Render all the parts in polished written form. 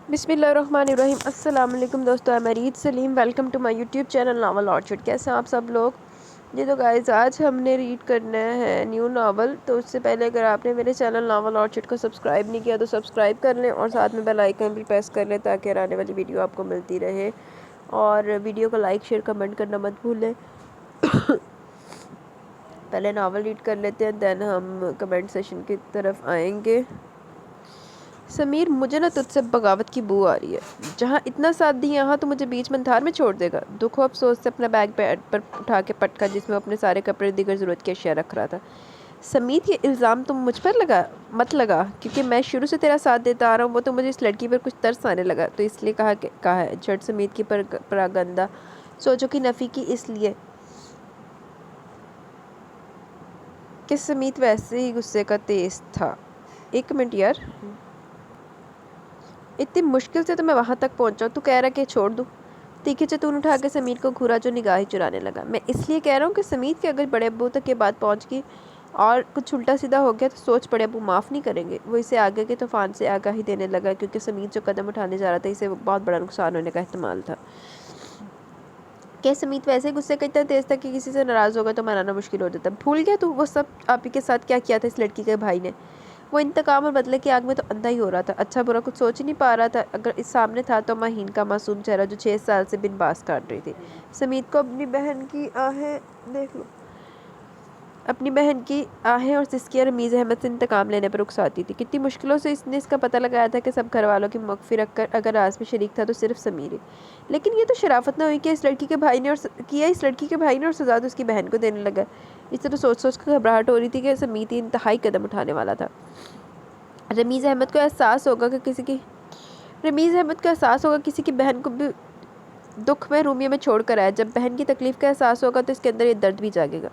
बिस्मिल्लाहिर्रहमानिर्रहीम। अस्सलाम वालेकुम दोस्तों, मैं Reet Saleem. Welcome to my YouTube channel naval orchid. कैसे हैं आप सब लोग? जी तो गाइस, आज हमने रीड करना है न्यू नावल। तो उससे पहले अगर आपने मेरे चैनल नावल ऑर्चिड को सब्सक्राइब नहीं किया तो सब्सक्राइब कर लें और साथ में बेल आइकन भी प्रेस कर लें ताकि आने वाली वीडियो आपको मिलती रहे। और वीडियो को लाइक शेयर कमेंट करना मत भूलें। पहले नावल रीड कर लेते हैं, देन हम कमेंट सेशन की तरफ आएंगे। समीर, मुझे ना तुझसे बगावत की बू आ रही है। जहाँ इतना साथ दी, यहाँ तो मुझे बीच मंधार में छोड़ देगा। दुख और अफसोस से अपना बैग बेड पर उठा के पटका जिसमें अपने सारे कपड़े दीगर ज़रूरत की अशिया रख रहा था। समीर, ये इल्ज़ाम तुम मुझ पर मत लगा, क्योंकि मैं शुरू से तेरा साथ देता आ रहा हूँ। वो तो मुझे इस लड़की पर कुछ तरस आने लगा तो इसलिए कहा है। झट समीर की परागंदा सोचो कि नफ़ी की इसलिए कि समीर वैसे ही गुस्से का तेज था। एक मिनट यार, इतनी मुश्किल से तो मैं वहाँ तक पहुँचा, तू कह रहा कि छोड़ दूँ? तीखी चतून उठा के समीर को घूरा जो निगाहें चुराने लगा। मैं इसलिए कह रहा हूँ कि समीर के अगर बड़े अब्बू तक ये बात पहुँच गई और कुछ उल्टा सीधा हो गया तो सोच, बड़े अब्बू माफ़ नहीं करेंगे। वो इसे आगे के तूफान से आगाही देने लगा, क्योंकि समीर जो कदम उठाने जा रहा था इसे बहुत बड़ा नुकसान होने का एहतमाल था। कि समीर वैसे गुस्से का इतना तेज था कि किसी से नाराज़ होगा तो मनाना मुश्किल हो जाता। भूल गया तू वो सब आप ही के साथ क्या किया था इस लड़की के भाई ने? वो इंतकाम और बदले की आग में तो अंधा ही हो रहा था। अच्छा बुरा कुछ सोच ही नहीं पा रहा था। अगर इस सामने था तो माहीन का मासूम चेहरा जो 6 साल से बिन बास काट रही थी। समीत को अपनी बहन की आहें और सिसकियाँ रमीज़ अहमद से इंतकाम लेने पर उकसाती थी। कितनी मुश्किलों से इसने इसका पता लगाया था कि सब घर वालों की मुख्फी रखकर अगर राज में शरीक था तो सिर्फ समीर ही। लेकिन ये तो शराफत ना हुई कि इस लड़की के भाई ने और सजा तो उसकी बहन को देने लगा। इस तरह सोच सोच कर घबराहट हो रही थी कि समीर इंतहाई कदम उठाने वाला था। रमीज़ अहमद को एहसास होगा किसी की बहन को भी दुख में रूमिया में छोड़ कर आया। जब बहन की तकलीफ का एहसास होगा तो इसके अंदर ये दर्द भी जागेगा।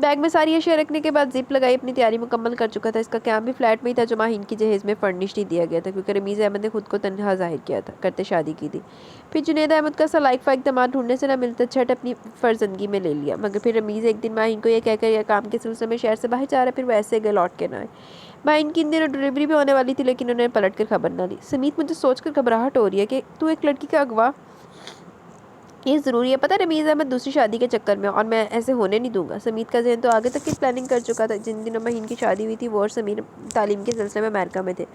बैग में सारी अशिया रखने के बाद जिप लगाई अपनी तैयारी मुकम्मल कर चुका था। इसका कैम्प भी फ्लैट में ही था जो माहीन की जहेज़ में फर्निश नहीं दिया गया था, क्योंकि रमीज़ अहमद ने खुद को तनहा जाहिर किया था करते शादी की थी। फिर जुनैद अहमद का सा लाइक फाइक दामाद ढूंढने से ना मिलता छठ अपनी फर्जंदगी में ले लिया। मगर फिर रमीज़ एक दिन माहीन को यह कहकर यह काम के सिलसिले में शहर से बाहर जा रहा, फिर वैसे गए लौट के ना आए। माहीन की इन दिनों डिलीवरी भी होने वाली थी, लेकिन उन्होंने पलट कर खबर ना ली। समीत, मुझे सोचकर घबराहट हो रही है कि तू एक लड़की का अगवा, ये ज़रूरी है पता है? रमीज़ अहमद दूसरी शादी के चक्कर में, और मैं ऐसे होने नहीं दूंगा। समीत का जहन तो आगे तक की प्लानिंग कर चुका था। जिन दिनों महीन की शादी हुई थी वो और समीर तालीम के सिलसिले में अमेरिका में थे।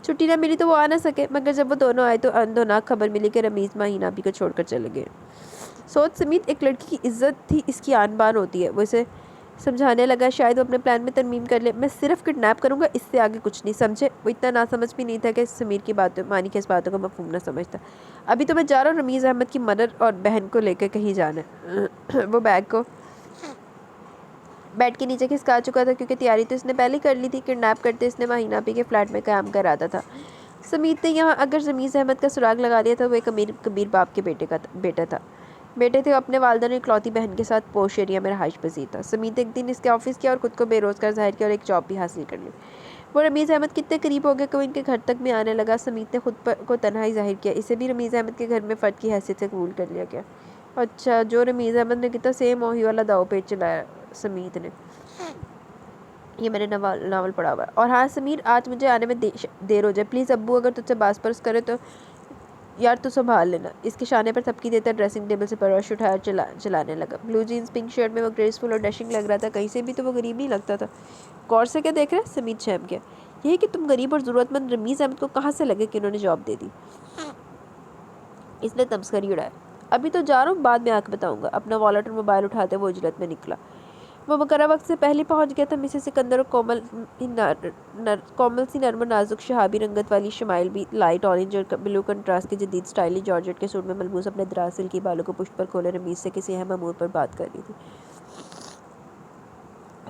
छुट्टी ना मिली तो वो आ ना सके, मगर जब वो दोनों आए तो अंदोनाक खबर मिली कि रमीज़ माहीन आप ही को छोड़कर चले गए। सोच समीत, एक लड़की की इज्जत थी, इसकी आन बान होती है। वो इसे समझाने लगा शायद वो अपने प्लान में तरमीम कर ले। मैं सिर्फ किडनैप करूंगा, इससे आगे कुछ नहीं, समझे? वो इतना नासमझ भी नहीं था कि समीर की बातों मानी की इस बातों का मफहूम ना समझता। अभी तो मैं जा रहा हूँ रमीज़ अहमद की मदर और बहन को लेकर कहीं जाना है। वो बैग को बेड के नीचे खिसका चुका था, क्योंकि तैयारी तो इसने पहले कर ली थी। किडनैप करते इसने माहीना पी के फ्लैट में क़याम कर आता था। समीत ने यहाँ अगर रमीज़ अहमद का सुराग लगा दिया था। वो एक अमीर कबीर बाप के बेटे थे। अपने वालदा ने इकलौती बहन के साथ पोश एरिया में रहाइश पसीर था। समीत एक दिन इसके ऑफिस किया और खुद को बेरोज़गार जाहिर किया और एक जॉब भी हासिल कर ली। वो रमीज़ अहमद कितने करीब हो गया कि वो इनके घर तक में आने लगा। समीत ने खुद पर को तन्हाई जाहिर किया। इसे भी रमीज़ अहमद के घर में फ़र्द की हैसियत से कबूल कर लिया गया। अच्छा, जो रमीज़ अहमद ने कितना सेम वही वाला दाव पेच चलाया समीत ने। ये मैंने नावल पढ़ा हुआ है। और हाँ समीर, आज मुझे आने में देर हो जाए प्लीज़। अब्बू अगर तुझसे बास परस करे तो यार तू संभाल लेना। इसके शाने पर थपकी देता ड्रेसिंग टेबल से परवश उठाया चलाने लगा। ब्लू जीन्स पिंक शर्ट में वो ग्रेसफुल और डैशिंग लग रहा था। कहीं से भी तो वो गरीब नहीं लगता था। गौर से क्या देख रहे हैं? समीत शर्म गया। यही कि तुम गरीब और ज़रूरतमंद रमीज़ अहमद को कहाँ से लगे कि उन्होंने जॉब दे दी? इसने तमस्करी उड़ाया। अभी तो जा रहा हूँ, बाद में आके बताऊँगा। अपना वॉलेट और मोबाइल उठाते वो उजलत में निकला। वो मुकर्रर वक्त से पहले पहुंच गया था। मिसेस सिकंदर और कोमल सी नर्म और नाजुक शहाबी रंगत वाली शमाइल भी लाइट ऑरेंज और ब्लू कंट्रास्ट के जदीद स्टाइलिश जॉर्जेट के सूट में मलबूस अपने दराज सिल्क के बालों को पुष्ट पर खोले रमीज से किसी अहम अमूर पर बात कर रही थी।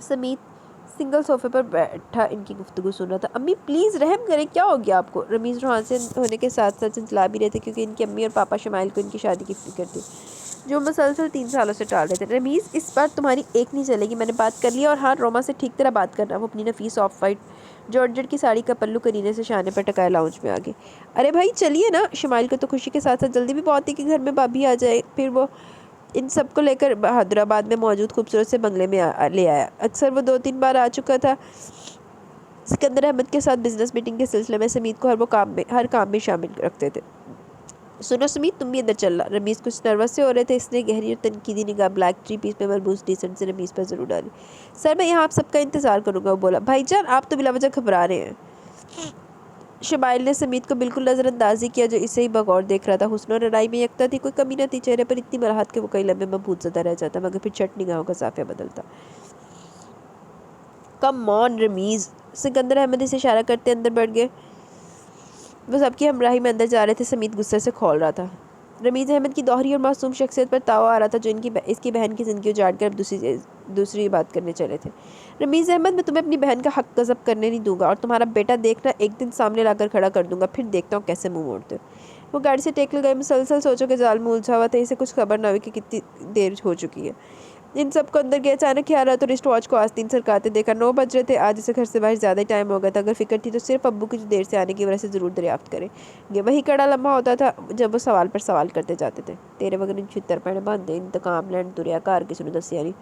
समीत सिंगल सोफे पर बैठा इनकी गुफ्तगू सुन रहा था। अम्मी प्लीज़ रहम करें, क्या हो गया आपको? रमीज़ रूहान से होने के साथ साथ चंचला भी रहे थे, क्योंकि इनकी अम्मी और पापा शमाइल को इनकी शादी की फिक्र थी जो मुसलसल 3 सालों से टाल रहे थे। रमीज़, इस बार तुम्हारी एक नहीं चलेगी, मैंने बात कर लिया। और हाँ, रोमा से ठीक तरह बात करना। वो अपनी नफीस ऑफ वाइट जॉर्जेट की साड़ी का पल्लू करीने से शाने पर टकाए लाउंज में आ गई। अरे भाई चलिए ना। शमाइल को तो खुशी के साथ साथ जल्दी भी बहुत थी कि घर में भाभी आ जाए। फिर वो इन सबको लेकर हैदराबाद में मौजूद खूबसूरत से बंगले में ले आया। अक्सर वो 2-3 बार आ चुका था सिकंदर अहमद के साथ बिजनेस मीटिंग के सिलसिले में समीत को हर काम में शामिल रखते थे। सुनो समीत, तुम भी अंदर चलना। रमीज कुछ नर्वस से हो रहे थे, इसने गहरी और तनकीदी निगाह ब्लैक थ्री पीस में मलबूस टी-शर्ट से रमीज पर जरूर डाली। सर, मैं यहाँ आप सबका इंतजार करूंगा, वो बोला। भाईजान, आप तो बिला वजह घबरा रहे हैं। शमाइल ने समीत को बिल्कुल नजरअंदाजी किया, जो इसे ही बगौर देख रहा था। हुस्न और रड़ाई में यकता थी, कोई कमी न थी चेहरे पर, इतनी मराहत के वो कई लम्बे मबहूत ज़दा रह जाता, मगर फिर छट निगाहों का साफिया बदलता। कम ऑन रमीज, सिकंदर अहमद इसे इशारा करते अंदर बढ़ गए। वो सबकी हमराही में अंदर जा रहे थे। समीत गुस्से से खोल रहा था। रमीज अहमद की दोहरी और मासूम शख्सियत पर तावा आ रहा था, जो इसकी बहन की ज़िंदगी उजाड़ कर अब दूसरी बात करने चले थे। रमीज अहमद, मैं तुम्हें अपनी बहन का हक गज़ब करने नहीं दूंगा, और तुम्हारा बेटा देखना एक दिन सामने लाकर खड़ा कर दूंगा, फिर देखता हूँ कैसे मुंह मोड़ते हो। वो गाड़ी से टेक लगाए मुसलसल सोचों के जाल में उलझा हुआ था। इसे कुछ खबर ना हुई कि कितनी देर हो चुकी है। इन सबको अंदर गया अचानक ख्याल आया तो रिस्ट वॉच को आस्तीन सरकाते देखा 9 बज रहे थे। आज इसे घर से बाहर ज़्यादा टाइम हो गया था। अगर फिक्र थी तो सिर्फ अब्बू की देर से आने की वजह से ज़रूर दरियाफ्त करेंगे। वही कड़ा लम्हा होता था जब वो सवाल पर सवाल करते जाते थे। तेरे वगैरह इन छितर पैने बांधे इंतकाम लैंड तुरिया कार किसी ने दसिया नहीं।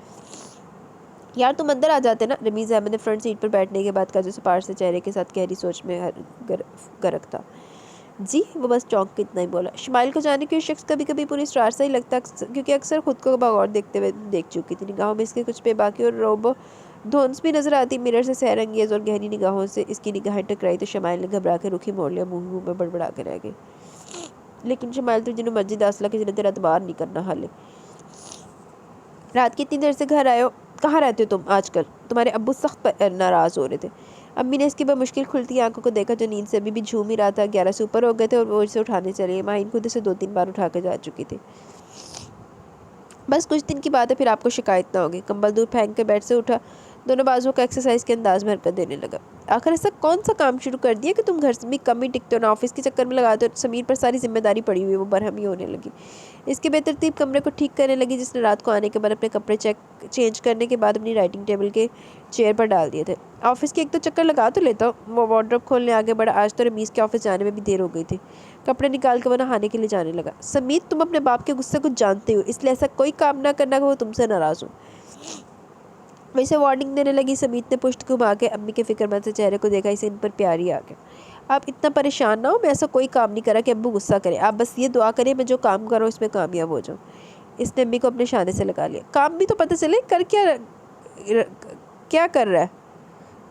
यार तुम अंदर आ जाते ना। रमीज अहमद ने फ्रंट सीट पर बैठने के बाद काजू सपार से चेहरे के साथ गहरी सोच में गर्क था। जी, वो बस चौंक के इतना ही बोला। शमाइल को जाने के शख्स कभी कभी पूरी स्टार सा ही लगता, क्योंकि अक्सर खुद को बगौर देखते हुए देख चुकी थी। निगाहों में इसके कुछ बेबाकी और रोबो धौंस भी नजर आती। मिरर से सहरंगेज और गहरी निगाहों से इसकी निगाहें टकराई तो शमाइल ने घबरा के रुखी मोड़ लिया। मुंह में बड़बड़ा के रह गई। लेकिन शमाइल, तुझे मस्जिद दासला किसी ने तेरा एतबार नहीं करना। हाले रात की इतनी देर से घर आए हो, कहाँ रहते हो तुम आजकल? तुम्हारे अब्बू सख्त नाराज़ हो रहे थे। अम्मी ने इसकी बमुश्किल खुलती आंखों को देखा, जो नींद से अभी भी झूम ही रहा था। 11 से ऊपर हो गए थे और वो इसे उठाने चले। माहिन खुद इसे 2-3 बार उठा के जा चुकी थी। बस कुछ दिन की बात है, फिर आपको शिकायत ना होगी। कंबल दूर फेंक के बेड से उठा, दोनों बाजुओं को एक्सरसाइज के अंदाज में हरकत देने लगा। आखिर ऐसा कौन सा काम शुरू कर दिया कि तुम घर से भी कम ही टिकते हो ना ऑफिस के चक्कर में लगाते हो? समीर पर सारी जिम्मेदारी पड़ी हुई, वो बरहमी होने लगी। इसके बेतरतीब कमरे को ठीक करने लगी, जिसने रात को आने के बाद अपने कपड़े चेंज करने के बाद अपनी राइटिंग टेबल के चेयर पर डाल दिए थे। ऑफिस के एक तो चक्कर लगा तो लेता हूँ। वो वार्डरोब खोलने आगे बढ़ा। आज तो रमीज़ के ऑफिस जाने में भी देर हो गई थी। कपड़े निकाल के वो नहाने के लिए जाने लगा। समीत, तुम अपने बाप के गुस्से को जानते हो, इसलिए ऐसा कोई काम ना करना कि वो तुमसे नाराज़ हो। वैसे वार्निंग देने लगी। समीत ने पुष्ट घुमा के अम्मी के फिक्रमंद से चेहरे को देखा। इसे इन पर प्यार ही आ गया। आप इतना परेशान ना हो, मैं ऐसा कोई काम नहीं करा कि अब्बू गुस्सा करे। आप बस ये दुआ करिए मैं जो काम कर रहा हूँ इसमें कामयाब हो जाऊँ। इसने अम्मी को अपने शाने से लगा लिया। काम भी तो पता चले कर क्या कर रहा है।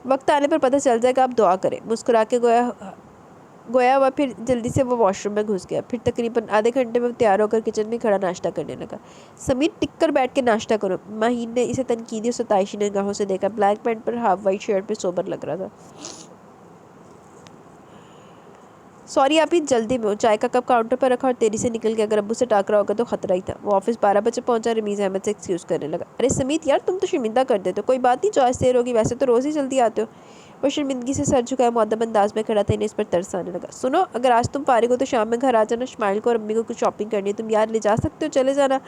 वक्त आने पर पता चल जाएगा, आप दुआ करें। मुस्कुरा के गोया हुआ फिर जल्दी से वो वॉशरूम में घुस गया। फिर तकरीबन आधे घंटे में तैयार होकर किचन में खड़ा नाश्ता करने लगा। समीर, टिक कर बैठ के नाश्ता करो। माहीन ने इसे तनकीदी और सताइशी निगाहों से देखा। ब्लैक पैंट पर हाफ वाइट शर्ट पे सोबर लग रहा था। सॉरी, आप ही जल्दी में हो। चाय का कप काउंटर पर रखा और तेरी से निकल गया। अगर अब्बू से टाकरा होगा तो खतरा ही था। वो ऑफिस 12 बजे पहुंचा। रमीज़ अहमद से एक्सक्यूज़ करने लगा। अरे समीत यार, तुम तो शर्मिंदा कर देते हो। कोई बात नहीं, जो आज देर होगी, वैसे तो रोज़ ही जल्दी आते हो। वो शर्मिंदगी से सर झुकाया मुअद्दब अंदाज में खड़ा था। इन्हें इस पर तरस आने लगा। सुनो, अगर आज तुम फारिग हो तो शाम में घर आ जाना। शमाइल को और अम्मी को कुछ शॉपिंग करनी है। तुम यार ले जा सकते हो, चले जाना,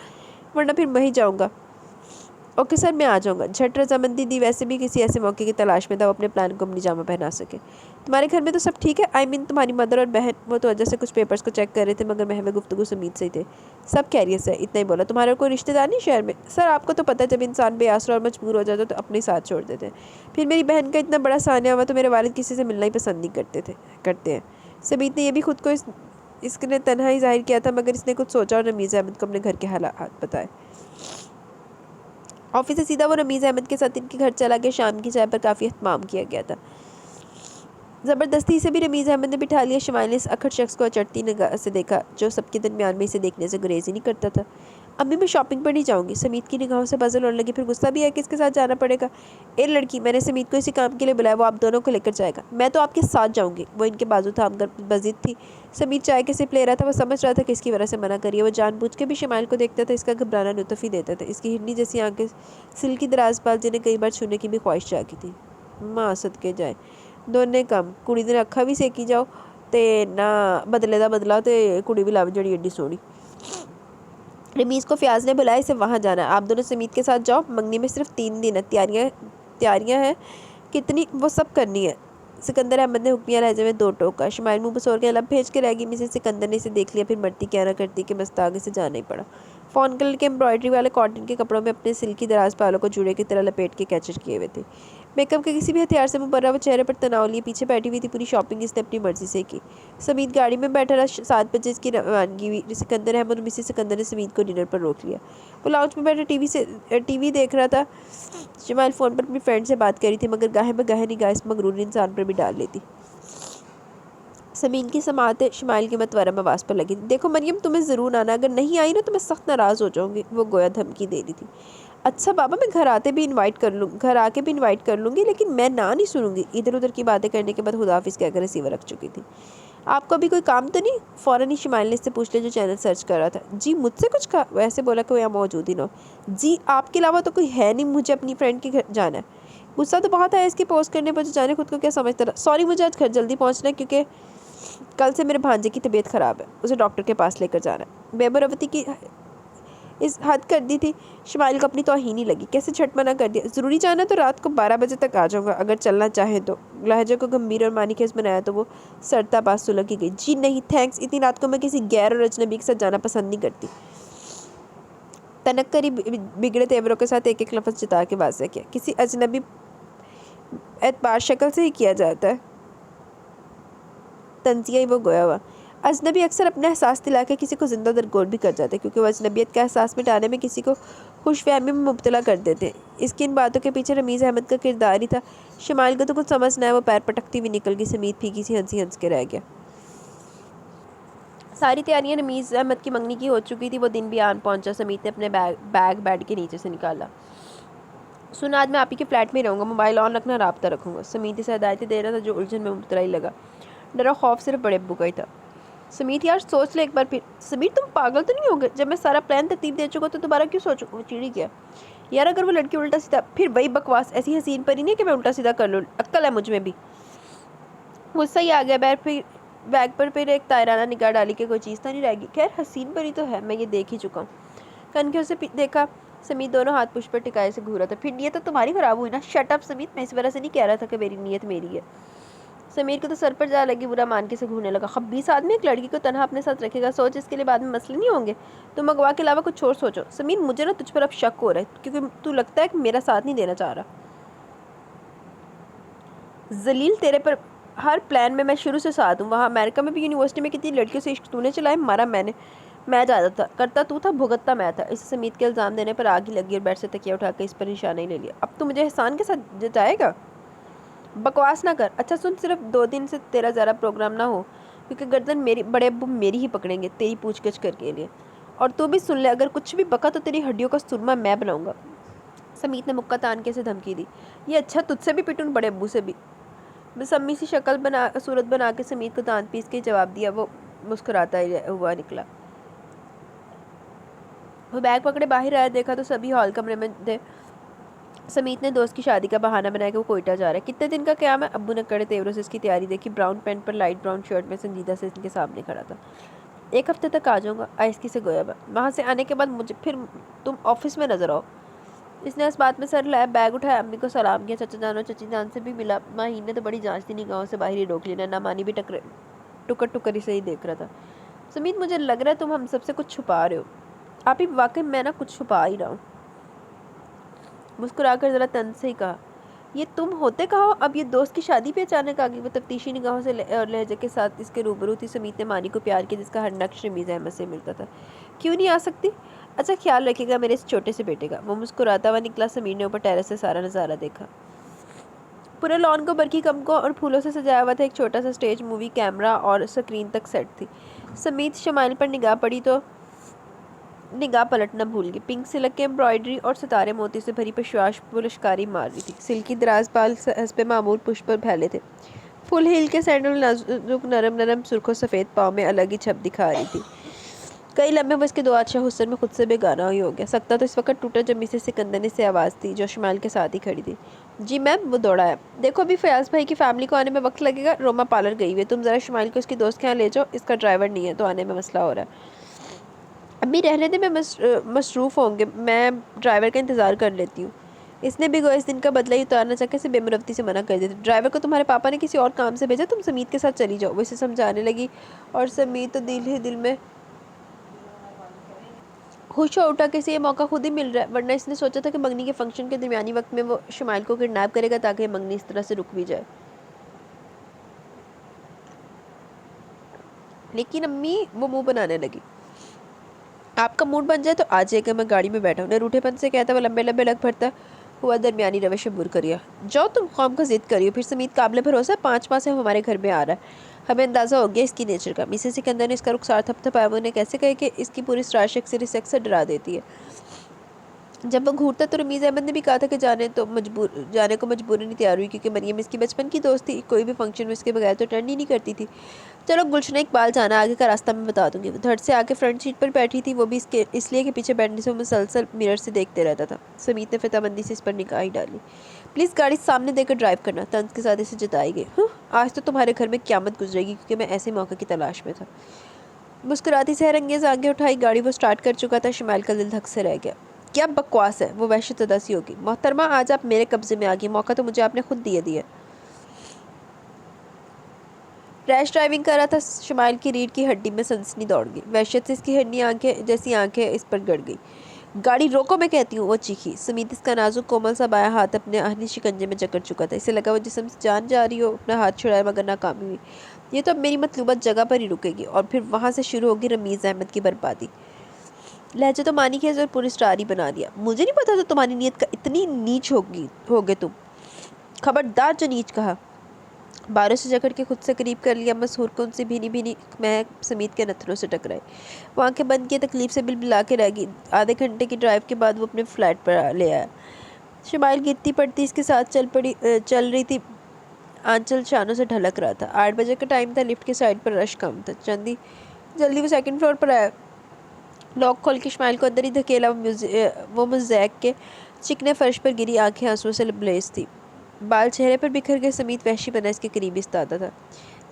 वरना फिर मैं ही जाऊँगा। ओके सर, मैं आ जाऊँगा। झट रजामंदी दी। वैसे भी किसी ऐसे मौके की तलाश में था वो अपने प्लान को अपनी जामा पहना सके। तुम्हारे घर में तो सब ठीक है? आई मीन तुम्हारी मदर और बहन? वो तो वजह से कुछ पेपर्स को चेक कर रहे थे, मगर महवे गुफ्तगू समीत से ही थे। सब खैरियत से, इतना ही बोला। तुम्हारा कोई रिश्तेदार नहीं शहर में? सर, आपको तो पता है, जब इंसान बेआसरा और मजबूर हो जाता तो अपने साथ छोड़ देते हैं। फिर मेरी बहन का इतना बड़ा सानिया हुआ तो मेरे वालिद किसी से मिलना ही पसंद नहीं करते हैं। समीत ने यह भी खुद को इसने तन्हा ही जाहिर किया था, मगर इसने कुछ सोचा और रमीज़ अहमद को अपने घर के हालात बताए। ऑफिस से सीधा वो रमीज़ अहमद के साथ इनके घर चला गया। शाम की चाय पर काफ़ी एहतमाम किया गया था। ज़बरदस्ती से भी रमीज़ अहमद ने बिठा लिया। शमाइल ने इस अखड़ शख्स को अचड़ती निगाह से देखा, जो सबके दरमियान में इसे देखने से गुरेज ही नहीं करता था। अम्मी, मैं शॉपिंग पर नहीं जाऊँगी। समीत की निगाहों से बजल होने लगी। फिर गुस्सा भी है कि इसके साथ जाना पड़ेगा। ए लड़की, मैंने समीत को इसी काम के लिए बुलाया, वो आप दोनों को लेकर जाएगा। मैं तो आपके साथ जाऊँगी। वो इनके बाजू थाम कर बजिद थी। समीत चाय के सिप ले रहा था। वो समझ रहा था कि इसकी वजह से मना करिए। वो जानबूझ के भी शमाइल को देखता था। इसका घबराना लुत्फ़ ही देता था। इसकी हिरनी जैसी आंखें, सिल्की दराज बाल, जिन्हें कई बार छूने की भी ख्वाहिश जागी थी। माँ सदके जाए, दोने कम। कुड़ी ने अखा भी सेकी जाओ ते ना बदले दा बदला ते कुड़ी भी लाभ जड़ी एड्डी सोहनी। रमीज़ को फ्याज ने बुलाया, इसे वहाँ जाना है। आप दोनों समीत के साथ जाओ। मंगनी में सिर्फ 3 दिन है। तैयारियाँ हैं कितनी, वो सब करनी है। सिकंदर अहमद ने हुक्मिया लहजे में 2 टोका। शमाइल मुँह बसोर के लब भेज के रह गई। मिसेस सिकंदर ने इसे देख लिया। फिर मरती क्या ना करती कि मस्ताग इसे जाना ही पड़ा। फ़ोन कलर के एम्ब्रॉयडरी वाले कॉटन के कपड़ों में अपने सिल्की दराज बालों को जूड़े की तरह लपेट के कैचर किए हुए थे। मेकअप के किसी भी हथियार से मुबर्रा वो चेहरे पर तनाव लिए पीछे बैठी हुई थी। पूरी शॉपिंग इसने अपनी मर्जी से की। समीत गाड़ी में बैठा रहा। 7 बजे इसकी रवानगी हुई। सिकंदर अहमद और मिसेस सिकंदर ने समीत को डिनर पर रोक लिया। वो लाउंज में बैठा टीवी देख रहा था। शमाइल फ़ोन पर अपनी फ्रेंड से बात कर रही थी, मगर गाहे बगाहे निगाह इस मगरूर इंसान पर भी डाल लेती। समीन की समाते शमाइल की मतवरम आवाज़ पर लगी थी। देखो मरियम, तुम्हें ज़रूर आना, अगर नहीं आई ना तो मैं सख्त नाराज़ हो जाऊँगी। वो गोया धमकी दे रही थी। अच्छा बाबा, मैं घर आके भी इनवाइट कर लूँगी, लेकिन मैं ना नहीं सुनूंगी। इधर उधर की बातें करने के बाद खुदाफिज कहकर रिसीवर रख चुकी थी। आपको अभी कोई काम तो नहीं? फ़ौरन ही शमाइल ने इससे पूछ लिया जो चैनल सर्च कर रहा था। जी मुझसे कुछ कहा? वैसे बोला कि वो यहाँ मौजूद ही ना हो। जी आपके अलावा तो कोई है नहीं, मुझे अपनी फ्रेंड के घर जाना है। गुस्सा तो बहुत आया इसके पोस्ट करने पर, जो जाने खुद को क्या समझता रहा। सॉरी, मुझे आज घर जल्दी पहुँचना है क्योंकि कल से मेरे भांजे की तबीयत ख़राब है, उसे डॉक्टर के पास लेकर जाना है। बेबरवती की इस हद कर दी थी। शमाइल को अपनी तौहीन ही लगी। कैसे झट मना कर दिया। ज़रूरी जाना तो रात को 12 बजे तक आ जाऊँगा, अगर चलना चाहें तो। लहजे को गंभीर और मानीखेज बनाया तो वो सरता बात सुलग की गई। जी नहीं थैंक्स, इतनी रात को मैं किसी गैर और अजनबी के साथ जाना पसंद नहीं करती। तनक कर ही बिगड़े तेवरों के साथ एक एक लफ्ज़ जता के वाज़ेह किया। किसी अजनबी एतबार शक्ल से ही किया जाता है। तंजिया ही वो गोया हुआ। अजनबी अक्सर अपने एहसास दिला के किसी को ज़िंदा दरगोर भी कर जाते, क्योंकि वो अजनबियत का एहसास मिटाने में किसी को खुशफहमी में मुब्तला कर देते। इसकी इन बातों के पीछे रमीज़ अहमद का किरदार ही था। शमाइल को तो कुछ समझ ना है। वो पैर पटकती हुई निकल गई। समीत फीकी सी हंसी हंस के रह गया। सारी तैयारियां रमीज़ अहमद की मंगनी की हो चुकी थी। वो दिन भी आन पहुंचा। समीत ने अपने बैग बेड के नीचे से निकाला। सुन, आज मैं आप ही के फ्लैट में ही रहूँगा, मोबाइल ऑन रखना, राब्ता रखूँगा। समीत इसे हदायतें दे रहा था जो उलझन में मुब्तला ही लगा। डरा खौफ सिर्फ बड़े अब्बू का ही था। समीत यार सोच ले एक बार फिर। समीत तुम पागल तो नहीं हो गए? जब मैं सारा प्लान तरतीब दे चुका तो दोबारा क्यों सोचूं? वो चिड़ी गया। यार अगर वो लड़की उल्टा सीधा, फिर वही बकवास। ऐसी हसीन पर ही नहीं कि मैं उल्टा सीधा कर लूँ। अक्ल है मुझ में भी। गुस्सा ही आ गया। बैग पर फिर एक तायराना निगाह डाली कि कोई चीज़ तो नहीं रहेगी। खैर हसीन पर ही तो है, मैं ये देख ही चुका हूँ। कनखियों से देखा। समीत दोनों हाथ पुष्प पर टिकाए से घूरा था। फिर नीयत तो तुम्हारी ख़राब हुई ना। शट अप समीत, मैं इस वजह से नहीं कह रहा था कि मेरी नीयत मेरी है। समीर को तो सर पर जा लगी। बुरा मान के से घूरने लगा। 20 आदमी एक लड़की को तनहा अपने साथ रखेगा। सोच इसके लिए बाद में मसले नहीं होंगे। तुम अगवा के अलावा कुछ और सोचो। समीर मुझे ना तुझ पर अब शक हो रहा है, क्योंकि तू लगता है कि मेरा साथ नहीं देना चाह रहा। जलील, तेरे पर हर प्लान में मैं शुरू से साथ हूँ। वहाँ अमेरिका में भी यूनिवर्सिटी में कितनी लड़कियों से इश्क तूने चलाए, मारा मैंने। मैं ज़्यादा था, करता तू था, भुगतता मैं था। इसे समीत के इल्ज़ाम देने पर आग ही लगी और बेड से तकिया उठाकर इस पर निशाना ही ले लिया। अब तू मुझे एहसान के साथ जताएगा? बकवास ना कर। अच्छा सुन, सिर्फ 2 दिन से तेरा ज़रा प्रोग्राम ना हो, क्योंकि गर्दन मेरी बड़े अब्बू मेरी ही पकड़ेंगे तेरी पूछगछ करके लिए। और तू भी सुन ले, अगर कुछ भी बका तो तेरी हड्डियों का सुरमा मैं बनाऊंगा। समीत ने मुक्का तान के से धमकी दी। ये अच्छा, तुझसे भी पिटूं, बड़े अब्बू से भी। बेसम्मी सी सूरत बना के समीत को दांत पीस के जवाब दिया। वो मुस्कुराता हुआ निकला। वो बैग पकड़े बाहर आया। देखा तो सभी हॉल कमरे में थे। समीत ने दोस्त की शादी का बहाना बनाया कि वो कोयटा जा रहा है। कितने दिन का क्या है? अब्बू ने कड़े तेवरों से इसकी तैयारी देखी। ब्राउन पैंट पर लाइट ब्राउन शर्ट में संजीदा से इनके सामने खड़ा था। 1 हफ्ते तक आ जाऊँगा, आहिस्ती से गोया। वहाँ से आने के बाद मुझे फिर तुम ऑफिस में नजर आओ। इसने इस बात में सर लाया, बैग उठाया, अम्मी को सलाम किया। चाचा जान और चाची जान से भी मिला। माहीन ने तो बड़ी जांचती निगाहों से बाहर ही रोक लिया। ना मानी भी टुकर टुकर से ही देख रहा था। समीत, मुझे लग रहा है तुम हम सबसे कुछ छुपा रहे हो। आप ही वाकई मैं ना कुछ छुपा ही रहा हूँ। मुस्कुराकर ज़रा तंज से ही कहा। ये तुम होते कहो? अब ये दोस्त की शादी पे अचानक आ गई। वो तफ्तीशी निगाहों से और लहजे के साथ इसके रूबरू थी। समीत ने मानी को प्यार किया, जिसका हर नक्श रमीज़ अहमद से मिलता था। क्यों नहीं आ सकती? अच्छा ख्याल रखेगा मेरे इस छोटे से बेटे का। वो मुस्कुराता हुआ निकला। समीर ने ऊपर टेरेस से सारा नज़ारा देखा। पूरे लॉन को बरकी कमकों और फूलों से सजाया हुआ था। एक छोटा सा स्टेज, मूवी कैमरा और स्क्रीन तक सेट थी। समीत शमाइल पर निगाह पड़ी तो निगाह पलटना भूल गई। पिंक सिल्क के एम्ब्रॉयडरी और सितारे मोती से भरी पेशवाश पुलशकारी मार रही थी। सिल्की दराज बाल हस्बे मामूल पुष्प पर फैले थे। फुल हील के सैंडल नाजुक नरम नरम सुर्खों सफ़ेद पाँव में अलग ही छप दिखा रही थी। कई लम्हे वो इसके 2 अच्छा हुस्न में खुद से बेगाना ही हो गया। सकता तो इस वक्त टूटा जब मिसेस सिकंदर ने से आवाज़ थी, जो शमाइल के साथ ही खड़ी थी। जी मैम। वो दौड़ा है। देखो अभी फयाज भाई की फैमिली को आने में वक्त लगेगा। रोमा पार्लर गई हुई है। तुम ज़रा शमाइल को इसकी दोस्त के यहाँ ले जाओ। इसका ड्राइवर नहीं है तो आने में मसला हो रहा है। अभी रहने दे, मैं मसरूफ़ होंगे, मैं ड्राइवर का इंतज़ार कर लेती हूँ। इसने भी इस दिन का बदला ही उतारना चाह के बेमुरवती से मना कर दिया। ड्राइवर को तुम्हारे पापा ने किसी और काम से भेजा, तुम समीत के साथ चली जाओ। वो इसे समझाने लगी और समीत तो दिल ही दिल में होश उठा के इसे ये मौका खुद ही मिल रहा है, वरना इसने सोचा था कि मंगनी के फंक्शन के दरमियानी वक्त में वो शमाइल को किडनैप करेगा ताकि मंगनी इस तरह से रुक भी जाए। लेकिन अम्मी वो मुंह बनाने लगी। आपका मूड बन जाए तो आ जाएगा, मैं गाड़ी में बैठा हूँ। ने रूठेपन से कहता वो लंबे लंबे लग भरता हुआ दरमियानी रवैश बुर करिया। जाओ तुम कौम का जिद करियो। फिर समीत काबिल भरोसा 5 माह से हमारे घर में आ रहा है, हमें अंदाजा हो गया इसकी नेचर का। मिसेस सिकंदर ने इसका रुखसार थपथपाया। वो उन्हें कैसे कहे कि इसकी पूरी स्टार्श सेक्स से डरा देती है। जब वो घूरता तो रमीज़ अहमद ने भी कहा था कि जाने को मजबूरन तैयार हुई, क्योंकि मरियम इसकी बचपन की दोस्त थी। कोई भी फंक्शन में इसके बगैर तो अटेंड ही नहीं करती थी। चलो गुलशन इकबाल जाना, आगे का रास्ता मैं बता दूंगी। वो धड़ से आके फ्रंट सीट पर बैठी थी, वो भी इसलिए कि पीछे बैठने से वो मुसलसल मिरर से देखते रहता था। समीत ने फिताबंदी से इस पर निगाह ही डाली। प्लीज़ गाड़ी सामने देकर ड्राइव करना, तंज के साथ इसे जताई गई। आज तो तुम्हारे घर में क़यामत गुजरेगी, क्योंकि मैं ऐसे मौके की तलाश में था। मुस्कुराती से हैरंगेज आगे उठाई, गाड़ी वो स्टार्ट कर चुका था। शमाइल का दिल धक से रह गया। क्या बकवास है, वो वहशत अदासी होगी। मोहतरमा आज आप मेरे कब्जे में आ गई, मौका तो मुझे आपने खुद दिया। रैश ड्राइविंग कर रहा था। शमाइल की रीढ़ की हड्डी में सनसनी दौड़ गई। वहशत से इसकी हड्डी आंखें जैसी आंखें इस पर गड़ गई। गाड़ी रोको, मैं कहती हूँ, वो चीखी। समीत इसका नाजुक कोमल सा बायां हाथ अपने आहनी शिकंजे में जकड़ चुका था। इसे लगा वो जिसम से जान जा रही हो। अपना हाथ छुड़ाया मगर नाकामी हुई। ये तो अब मेरी मतलूबत जगह पर ही रुकेगी और फिर वहाँ से शुरू होगी रमीज़ अहमद की बर्बादी। लहजे तो मानी के और पूरी स्टार ही बना दिया। मुझे नहीं पता था तुम्हारी नीयत का इतनी नीच होगे तुम। खबरदार जो नीच कहा। बारों से जकड़ के खुद से करीब कर लिया। मसहूर को उनसे भीनी भीनी महक समीत के नथनों से टकराई। वो आंखें बंद किए तकलीफ से बिलबिला के रह गई। आधे घंटे की ड्राइव के बाद वो अपने फ्लैट पर ले आया। शमाइल गिरती पड़ती इसके साथ चल रही थी। आंचल शानों से ढलक रहा था। 8 बजे का टाइम था। लिफ्ट के साइड पर रश कम था। जल्दी वो सेकंड फ्लोर पर आया। लॉक खोल के शमाइल को अंदर ही धकेला। वो मुज़ैक के चिकने फर्श पर गिरी, आंखें आंसुओं से लबरेज थी। बाल चेहरे पर बिखर गए। समीत वहशी बना इसके करीब इस्तादा था।